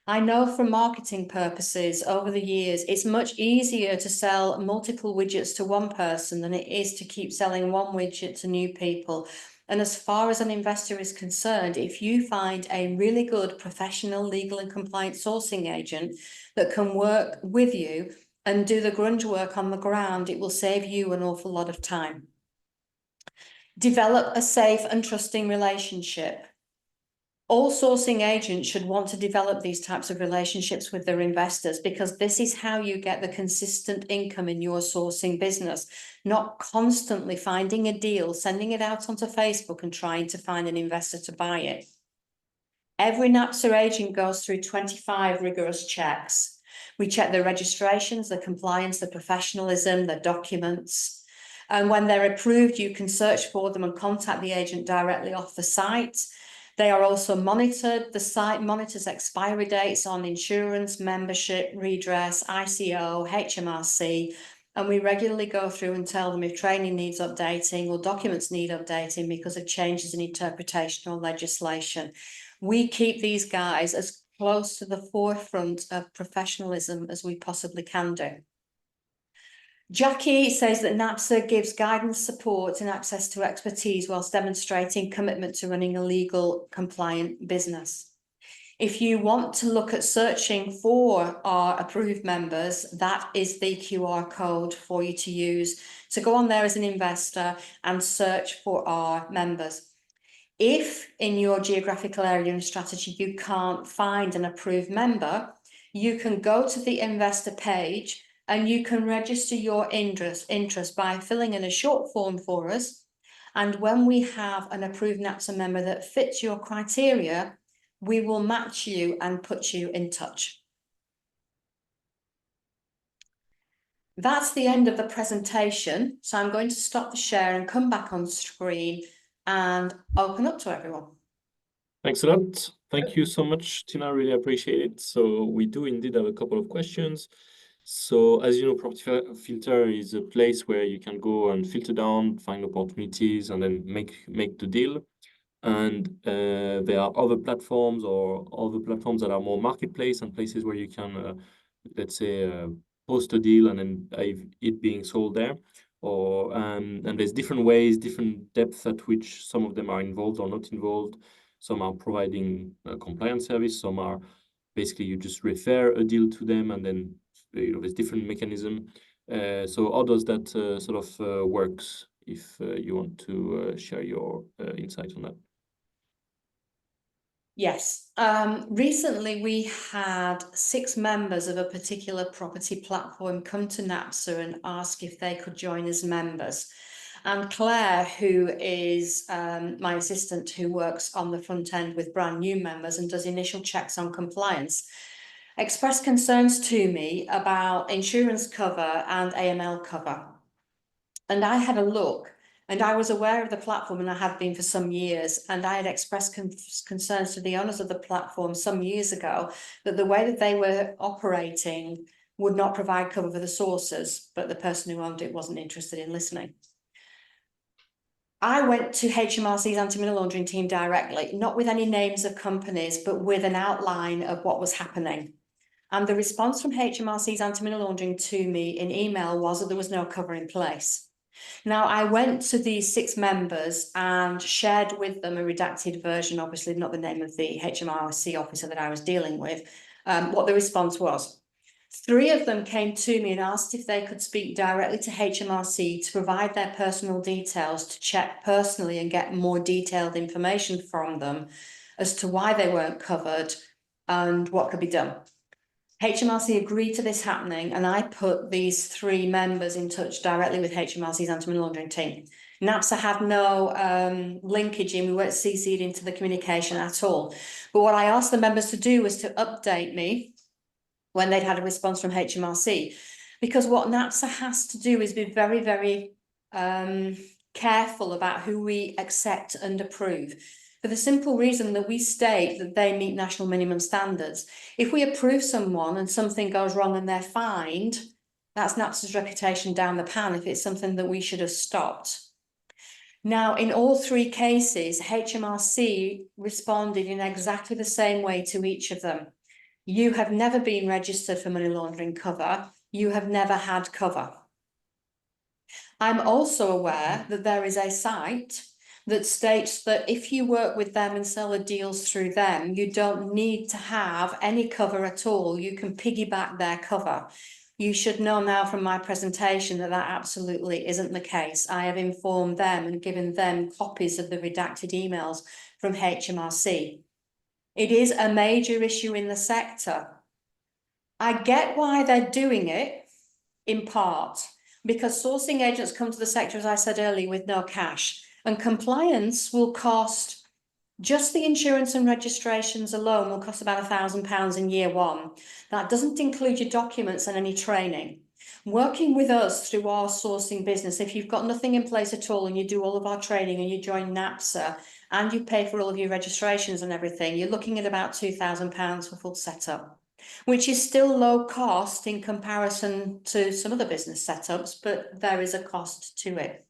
I know from marketing purposes over the years, it's much easier to sell multiple widgets to one person than it is to keep selling one widget to new people. And as far as an investor is concerned, if you find a really good professional, legal and compliant sourcing agent that can work with you and do the grunge work on the ground, it will save you an awful lot of time. Develop a safe and trusting relationship. All sourcing agents should want to develop these types of relationships with their investors, because this is how you get the consistent income in your sourcing business, not constantly finding a deal, sending it out onto Facebook and trying to find an investor to buy it. Every NAPSA agent goes through 25 rigorous checks. We check the registrations, the compliance, the professionalism, the documents. And when they're approved, you can search for them and contact the agent directly off the site. They are also monitored. The site monitors expiry dates on insurance, membership, redress, ICO, HMRC, and we regularly go through and tell them if training needs updating or documents need updating because of changes in interpretation or legislation. We keep these guys as close to the forefront of professionalism as we possibly can do. Jackie says that NAPSA gives guidance, support and access to expertise whilst demonstrating commitment to running a legal, compliant business. If you want to look at searching for our approved members, that is the QR code for you to use to go on there as an investor and search for our members. If in your geographical area and strategy you can't find an approved member, you can go to the investor page and you can register your interest by filling in a short form for us. And when we have an approved NAPSA member that fits your criteria, we will match you and put you in touch. That's the end of the presentation. So I'm going to stop the share and come back on screen and open up to everyone. Thanks a lot. Thank you so much, Tina. Really appreciate it. So we do indeed have a couple of questions. So as you know, Property Filter is a place where you can go and filter down, find opportunities, and then make the deal. And there are other platforms that are more marketplace and places where you can, let's say, post a deal and then it being sold there. Or and there's different ways, different depths at which some of them are involved or not involved. Some are providing a compliance service. Some are basically you just refer a deal to them and then there's different mechanism. So others that sort of works if you want to share your insight on that. Yes. Recently we had 6 members of a particular property platform come to NAPSA and ask if they could join as members. And Claire, who is my assistant who works on the front end with brand new members and does initial checks on compliance, expressed concerns to me about insurance cover and AML cover. And I had a look. And I was aware of the platform, and I have been for some years, and I had expressed concerns to the owners of the platform some years ago that the way that they were operating would not provide cover for the sources, but the person who owned it wasn't interested in listening. I went to HMRC's anti-money laundering team directly, not with any names of companies, but with an outline of what was happening. And the response from HMRC's anti-money laundering to me in email was that there was no cover in place. Now, I went to these 6 members and shared with them a redacted version, obviously not the name of the HMRC officer that I was dealing with, what the response was. 3 of them came to me and asked if they could speak directly to HMRC to provide their personal details to check personally and get more detailed information from them as to why they weren't covered and what could be done. HMRC agreed to this happening, and I put these 3 members in touch directly with HMRC's anti-money laundering team. NAPSA had no linkage in, we weren't CC'd into the communication at all. But what I asked the members to do was to update me when they'd had a response from HMRC. Because what NAPSA has to do is be very, very careful about who we accept and approve, for the simple reason that we state that they meet national minimum standards. If we approve someone and something goes wrong and they're fined, that's NAPSA's reputation down the pan if it's something that we should have stopped. Now, in all 3 cases, HMRC responded in exactly the same way to each of them. You have never been registered for money laundering cover. You have never had cover. I'm also aware that there is a site that states that if you work with them and sell the deals through them, you don't need to have any cover at all. You can piggyback their cover. You should know now from my presentation that that absolutely isn't the case. I have informed them and given them copies of the redacted emails from HMRC. It is a major issue in the sector. I get why they're doing it, in part, because sourcing agents come to the sector, as I said earlier, with no cash. And compliance will cost, just the insurance and registrations alone will cost about £1,000 in year 1. That doesn't include your documents and any training. Working with us through our sourcing business, if you've got nothing in place at all and you do all of our training and you join NAPSA and you pay for all of your registrations and everything, you're looking at about £2,000 for full setup, which is still low cost in comparison to some other business setups, but there is a cost to it.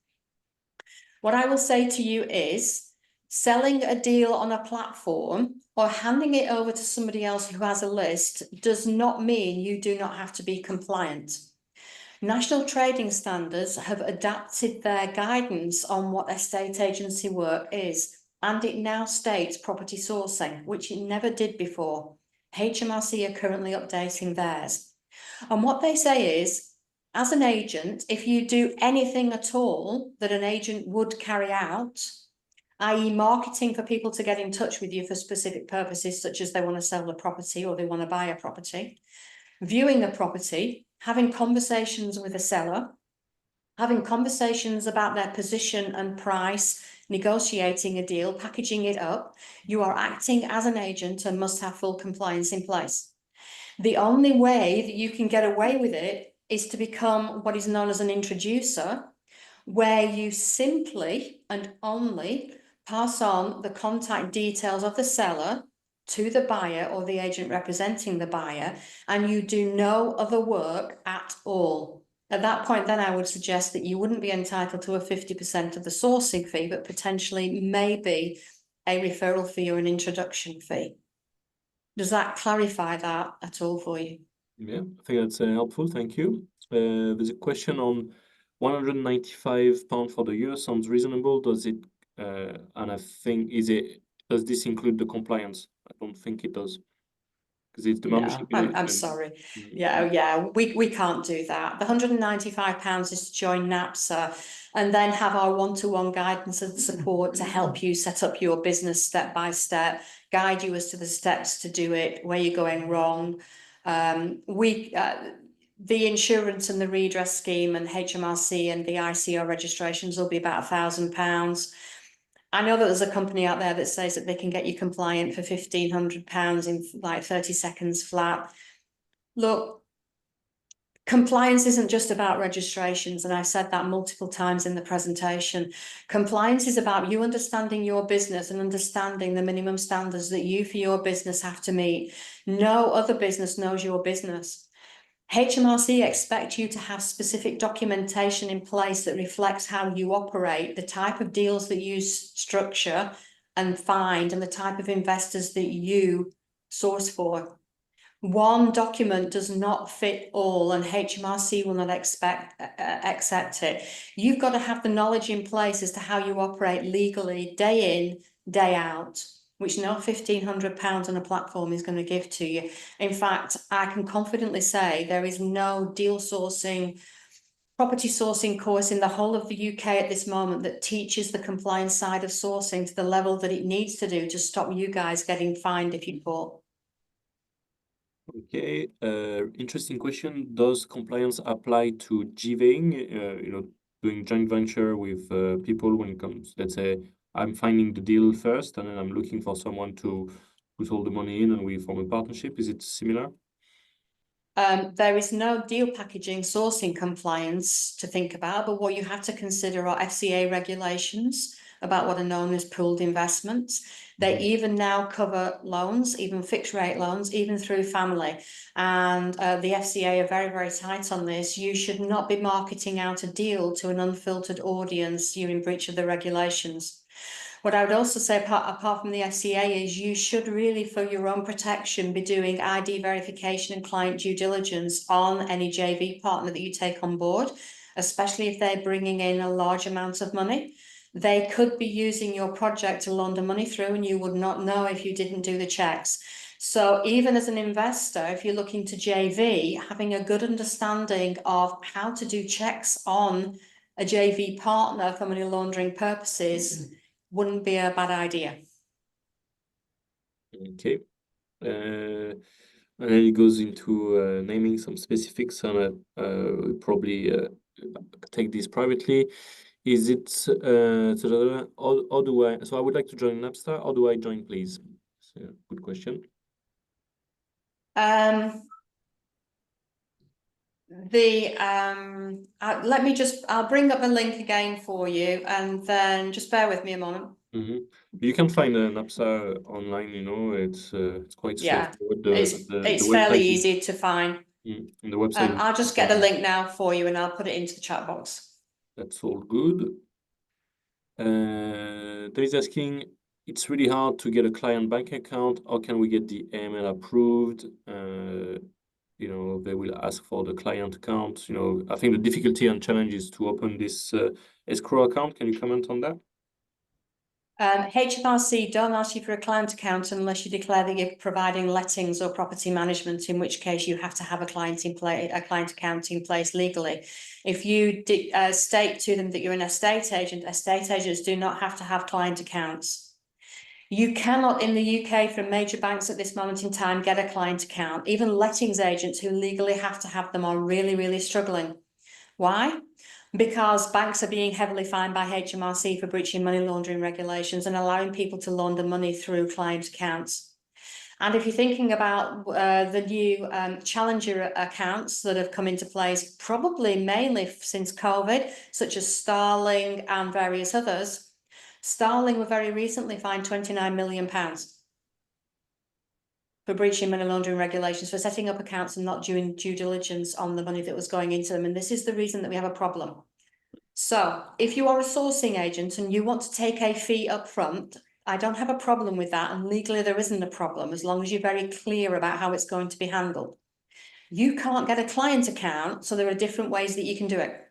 What I will say to you is, selling a deal on a platform or handing it over to somebody else who has a list does not mean you do not have to be compliant. National trading standards have adapted their guidance on what estate agency work is, and it now states property sourcing, which it never did before. HMRC are currently updating theirs. And what they say is, as an agent, if you do anything at all that an agent would carry out, i.e. marketing for people to get in touch with you for specific purposes, such as they want to sell a property or they want to buy a property, viewing a property, having conversations with a seller, having conversations about their position and price, negotiating a deal, packaging it up, you are acting as an agent and must have full compliance in place. The only way that you can get away with it is to become what is known as an introducer, where you simply and only pass on the contact details of the seller to the buyer or the agent representing the buyer, and you do no other work at all. At that point, then I would suggest that you wouldn't be entitled to a 50% of the sourcing fee, but potentially maybe a referral fee or an introduction fee. Does that clarify that at all for you? Yeah, I think that's helpful. Thank you. There's a question on £195 for the year. Sounds reasonable. Does it? And I think does this include the compliance? I don't think it does, Because it's the No, membership. I'm sorry. Yeah, we can't do that. The £195 is to join NAPSA and then have our one-to-one guidance and support to help you set up your business step by step, guide you as to the steps to do it, where you're going wrong. The insurance and the redress scheme and HMRC and the ICO registrations will be about £1,000. I know that there's a company out there that says that they can get you compliant for £1,500 in like 30 seconds flat. Look, compliance isn't just about registrations, and I've said that multiple times in the presentation. Compliance is about you understanding your business and understanding the minimum standards that you for your business have to meet. No other business knows your business. HMRC expect you to have specific documentation in place that reflects how you operate, the type of deals that you structure and find, and the type of investors that you source for. One document does not fit all, and HMRC will not accept it. You've got to have the knowledge in place as to how you operate legally, day in, day out, which no £1,500 on a platform is going to give to you. In fact, I can confidently say there is no deal sourcing, property sourcing course in the whole of the UK at this moment that teaches the compliance side of sourcing to the level that it needs to do to stop you guys getting fined if you fall. Okay, interesting question. Does compliance apply to GVing, doing joint venture with people when it comes, let's say, I'm finding the deal first and then I'm looking for someone to put all the money in and we form a partnership. Is it similar? There is no deal packaging sourcing compliance to think about, but what you have to consider are FCA regulations about what are known as pooled investments. They even now cover loans, even fixed rate loans, even through family. And the FCA are very, very tight on this. You should not be marketing out a deal to an unfiltered audience. You're in breach of the regulations. What I would also say, apart from the FCA, is you should really, for your own protection, be doing ID verification and client due diligence on any JV partner that you take on board, especially if they're bringing in a large amount of money. They could be using your project to launder money through, and you would not know if you didn't do the checks. So even as an investor, if you're looking to JV, having a good understanding of how to do checks on a JV partner for money laundering purposes wouldn't be a bad idea. Okay. And then it goes into naming some specifics, and probably take this privately. Is it how do I? So I would like to join NAPSA. How do I join, please? So, good question. I'll bring up a link again for you, and then just bear with me a moment. You can find an NAPSA online, it's quite straightforward. It's fairly easy to find. And the website I'll just get the link now for you and I'll put it into the chat box. That's all good. There is asking, it's really hard to get a client bank account. How can we get the AML approved? They will ask for the client account. I think the difficulty and challenge is to open this escrow account. Can you comment on that? HMRC don't ask you for a client account unless you declare that you're providing lettings or property management, in which case you have to have a client account in place legally. If you state to them that you're an estate agents do not have to have client accounts. You cannot in the UK from major banks at this moment in time get a client account. Even lettings agents who legally have to have them are really, really struggling. Why? Because banks are being heavily fined by HMRC for breaching money laundering regulations and allowing people to launder money through client accounts. And if you're thinking about the new challenger accounts that have come into place, probably mainly since COVID, such as Starling and various others, Starling were very recently fined £29 million for breaching money laundering regulations, for setting up accounts and not doing due diligence on the money that was going into them. And this is the reason that we have a problem. So if you are a sourcing agent and you want to take a fee up front, I don't have a problem with that. And legally, there isn't a problem as long as you're very clear about how it's going to be handled. You can't get a client account, so there are different ways that you can do it.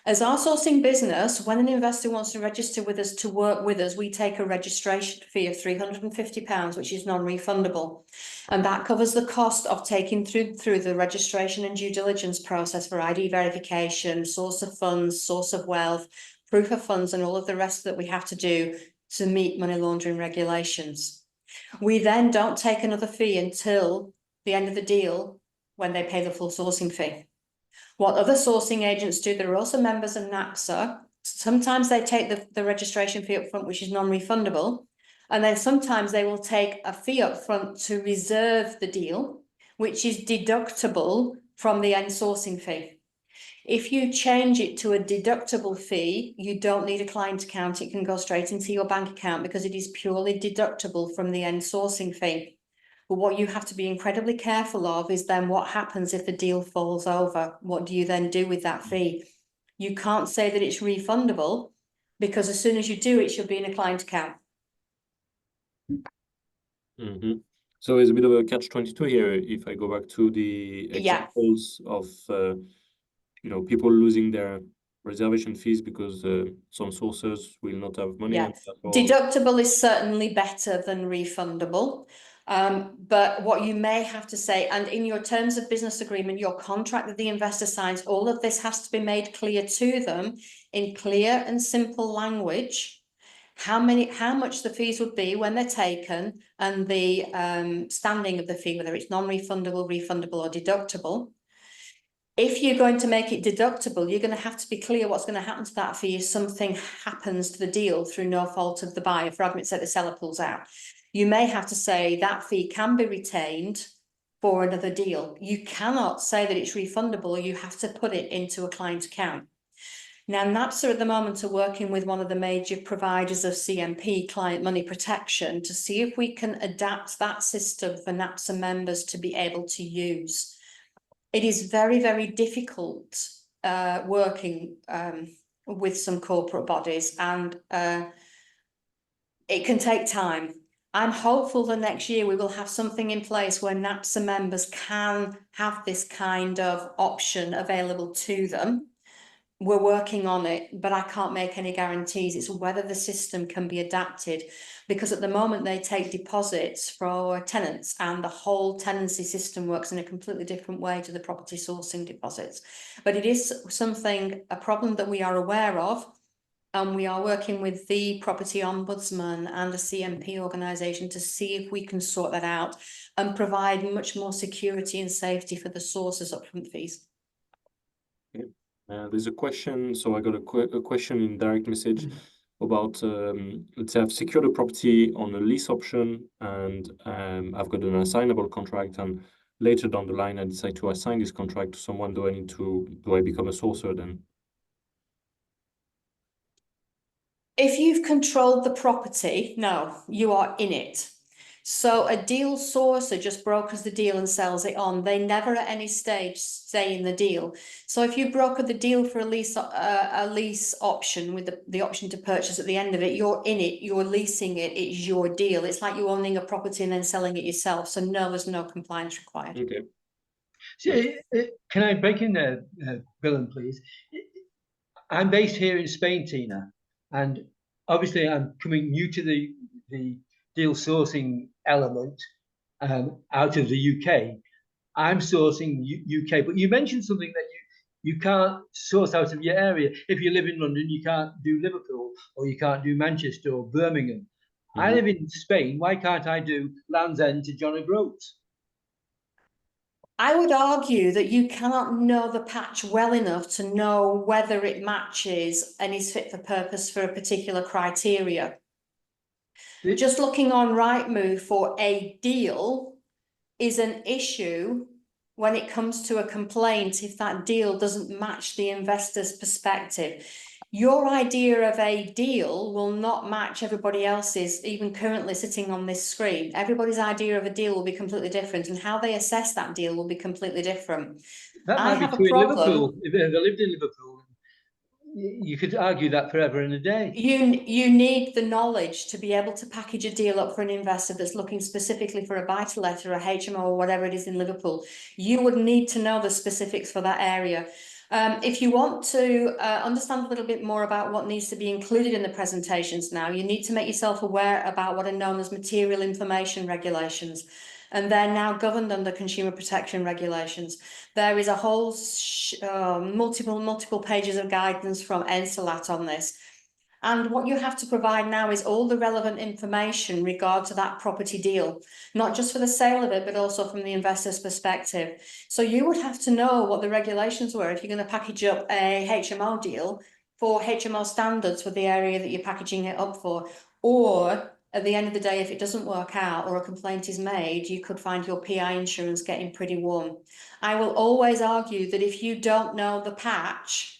As our sourcing business, when an investor wants to register with us to work with us, we take a registration fee of £350, which is non-refundable. And that covers the cost of taking through the registration and due diligence process for ID verification, source of funds, source of wealth, proof of funds, and all of the rest that we have to do to meet money laundering regulations. We then don't take another fee until the end of the deal when they pay the full sourcing fee. What other sourcing agents do, they're also members of NAPSA. Sometimes they take the registration fee up front, which is non-refundable. And then sometimes they will take a fee up front to reserve the deal, which is deductible from the end sourcing fee. If you change it to a deductible fee, you don't need a client account. It can go straight into your bank account because it is purely deductible from the end sourcing fee. But what you have to be incredibly careful of is then what happens if the deal falls over? What do you then do with that fee? You can't say that it's refundable because as soon as you do, it should be in a client account. So it's a bit of a catch-22 here. If I go back to the examples of people losing their reservation fees because some sources will not have money. Yeah, deductible is certainly better than refundable. But what you may have to say, and in your terms of business agreement, your contract that the investor signs, all of this has to be made clear to them in clear and simple language. How much the fees would be when they're taken, and the standing of the fee, whether it's non-refundable, refundable, or deductible. If you're going to make it deductible, you're going to have to be clear what's going to happen to that fee if something happens to the deal through no fault of the buyer. For argument's sake, the seller pulls out. You may have to say that fee can be retained for another deal. You cannot say that it's refundable. You have to put it into a client account. Now, NAPSA at the moment are working with one of the major providers of CMP, client money protection, to see if we can adapt that system for NAPSA members to be able to use. It is very, very difficult working with some corporate bodies, and it can take time. I'm hopeful that next year we will have something in place where NAPSA members can have this kind of option available to them. We're working on it, but I can't make any guarantees. It's whether the system can be adapted, because at the moment they take deposits for tenants and the whole tenancy system works in a completely different way to the property sourcing deposits. But it is a problem that we are aware of, and we are working with the property ombudsman and the CMP organisation to see if we can sort that out and provide much more security and safety for the sources upfront fees. Okay. There's a question, so I got a question in direct message about, let's say I've secured a property on a lease option, and I've got an assignable contract, and later down the line I decide to assign this contract to someone. Do I become a sourcer then? If you've controlled the property, no, you are in it. So a deal sourcer just brokers the deal and sells it on. They never at any stage stay in the deal. So if you broker the deal for a lease option with the option to purchase at the end of it, you're in it, you're leasing it, it's your deal. It's like you owning a property and then selling it yourself. So no, there's no compliance required. Okay. So, can I break in there, Willem, please? I'm based here in Spain, Tina, and obviously I'm coming new to the deal sourcing element out of the UK. I'm sourcing UK, but you mentioned something that you can't source out of your area. If you live in London, you can't do Liverpool, or you can't do Manchester or Birmingham. I live in Spain. Why can't I do Land's End to John O'Groats? I would argue that you cannot know the patch well enough to know whether it matches and is fit for purpose for a particular criteria. Just looking on Rightmove for a deal is an issue when it comes to a complaint if that deal doesn't match the investor's perspective. Your idea of a deal will not match everybody else's, even currently sitting on this screen. Everybody's idea of a deal will be completely different, and how they assess that deal will be completely different. That might be true in Liverpool. If they lived in Liverpool, you could argue that forever and a day. You need the knowledge to be able to package a deal up for an investor that's looking specifically for a buy-to-let or a HMO or whatever it is in Liverpool. You would need to know the specifics for that area. If you want to understand a little bit more about what needs to be included in the presentations now, you need to make yourself aware about what are known as material information regulations. And they're now governed under consumer protection regulations. There is a whole multiple pages of guidance from NSALAT on this. And what you have to provide now is all the relevant information in regard to that property deal, not just for the sale of it, but also from the investor's perspective. So you would have to know what the regulations were if you're going to package up a HMO deal for HMO standards for the area that you're packaging it up for. Or at the end of the day, if it doesn't work out or a complaint is made, you could find your PI insurance getting pretty warm. I will always argue that if you don't know the patch,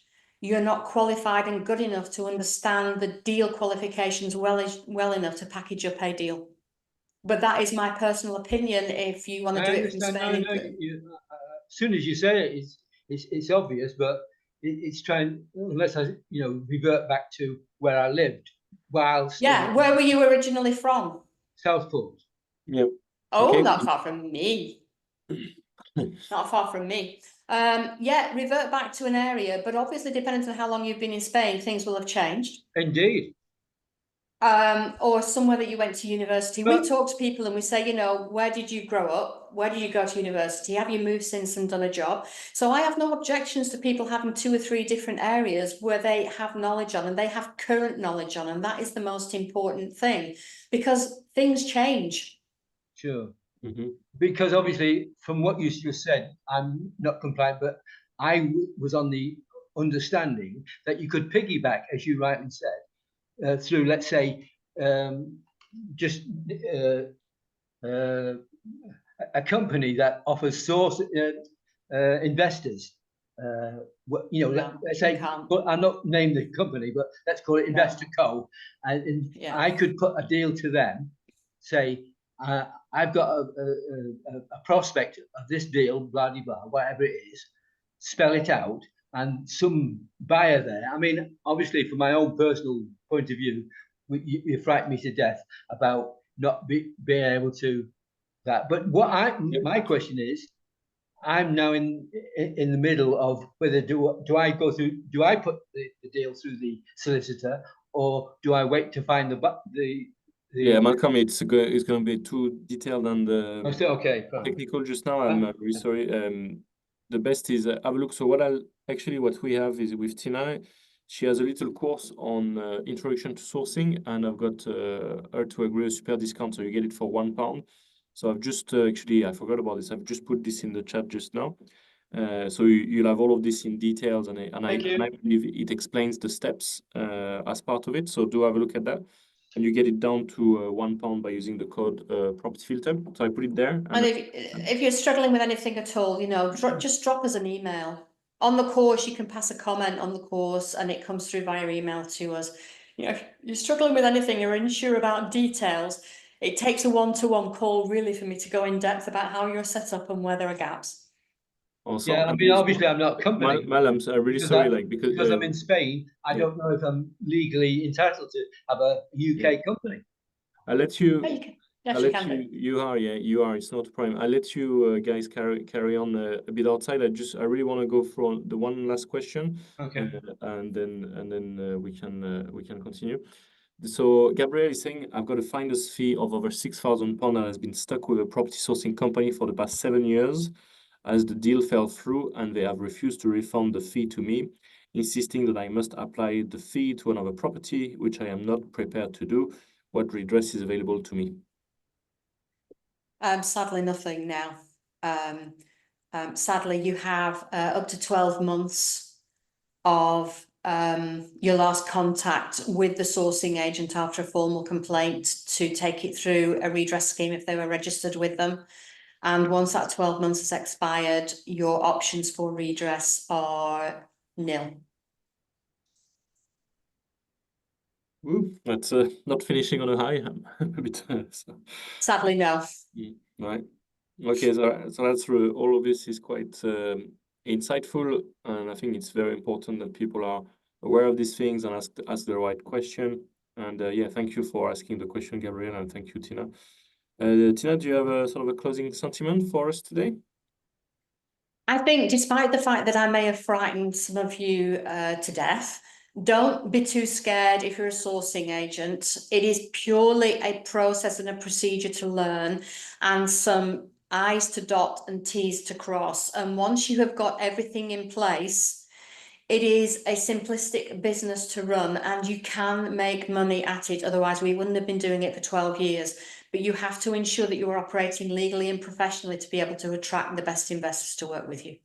you're not qualified and good enough to understand the deal qualifications well enough to package up a deal. But that is my personal opinion. If you want to do it from Spain, as soon as you say it, it's obvious, but it's trying, unless I revert back to where I lived whilst. Yeah, where were you originally from? Southport. Yep. Oh, Okay. not far from me. Not far from me. Yeah, revert back to an area, but obviously depending on how long you've been in Spain, things will have changed. Indeed. Or somewhere that you went to university. We talk to people and we say, where did you grow up? Where did you go to university? Have you moved since and done a job? So I have no objections to people having 2 or 3 different areas where they have knowledge on and they have current knowledge on, and that is the most important thing because things change. Sure. Mm-hmm. Because obviously, from what you just said, I'm not compliant, but I was on the understanding that you could piggyback, as you rightly said, through, let's say, just a company that offers source investors. Let's say, but I'm not naming the company, but let's call it Investor Co. And yeah. I could put a deal to them, say, I've got a prospect of this deal, blah, blah, blah, whatever it is, spell it out, and some buyer there. I mean, obviously, from my own personal point of view, you frighten me to death about not being able to that. But my question is, I'm now in the middle of whether do I go through, do I put the deal through the solicitor, or do I wait to find the yeah, Malcolm, it's going to be too detailed and technical just now. I'm really sorry. The best is have a look. So what we have is with Tina. She has a little course on introduction to sourcing, and I've got her to agree a super discount, so you get it for £1. So I've just I forgot about this. I've just put this in the chat just now. So you'll have all of this in details, and I believe it explains the steps as part of it. So do have a look at that. And you get it down to £1 by using the code property filter. So I put it there. And if you're struggling with anything at all, just drop us an email. On the course, you can pass a comment on the course and it comes through via email to us. If you're struggling with anything, you're unsure about details, it takes a one-to-one call really for me to go in depth about how you're set up and where there are gaps. Also, yeah, I mean, obviously, I'm not a company. I'm really sorry, because I'm in Spain. I don't know if I'm legally entitled to have a UK company. I'll let you. Yes, you are. It's not a problem. I'll let you guys carry on a bit outside. I really want to go for the one last question. Okay. And then we can continue. So Gabriel is saying, I've got a finder's fee of over £6,000 that has been stuck with a property sourcing company for the past 7 years, as the deal fell through and they have refused to refund the fee to me, insisting that I must apply the fee to another property, which I am not prepared to do. What redress is available to me? Sadly, nothing now. Sadly, you have up to 12 months of your last contact with the sourcing agent after a formal complaint to take it through a redress scheme if they were registered with them. And once that 12 months has expired, your options for redress are nil. Ooh, that's not finishing on a high. A bit, so. Sadly, no. Right. Okay, so that's through. All of this is quite insightful, and I think it's very important that people are aware of these things and ask the right question. And yeah, thank you for asking the question, Gabriel, and thank you, Tina. Tina, do you have a sort of a closing sentiment for us today? I think despite the fact that I may have frightened some of you to death, don't be too scared if you're a sourcing agent. It is purely a process and a procedure to learn and some I's to dot and T's to cross. And once you have got everything in place, it is a simplistic business to run and you can make money at it. Otherwise, we wouldn't have been doing it for 12 years. But you have to ensure that you're operating legally and professionally to be able to attract the best investors to work with you.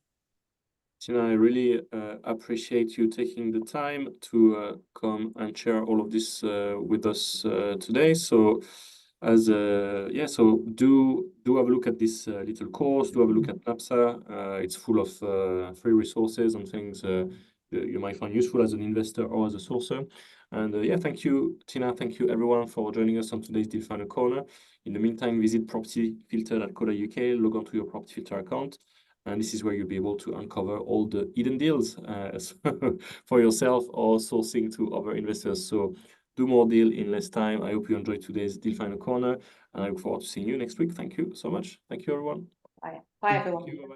Tina, I really appreciate you taking the time to come and share all of this with us today. So, so do have a look at this little course. Do have a look at NAPSA. It's full of free resources and things you might find useful as an investor or as a sourcer. And thank you, Tina. Thank you, everyone, for joining us on today's Deal Finder Corner. In the meantime, visit propertyfilter.co.uk, log on to your Property Filter account. And this is where you'll be able to uncover all the hidden deals for yourself or sourcing to other investors. So do more deal in less time. I hope you enjoyed today's Deal Finder Corner. And I look forward to seeing you next week. Thank you so much. Thank you, everyone. Bye. Bye, everyone. Thank you. Bye-bye.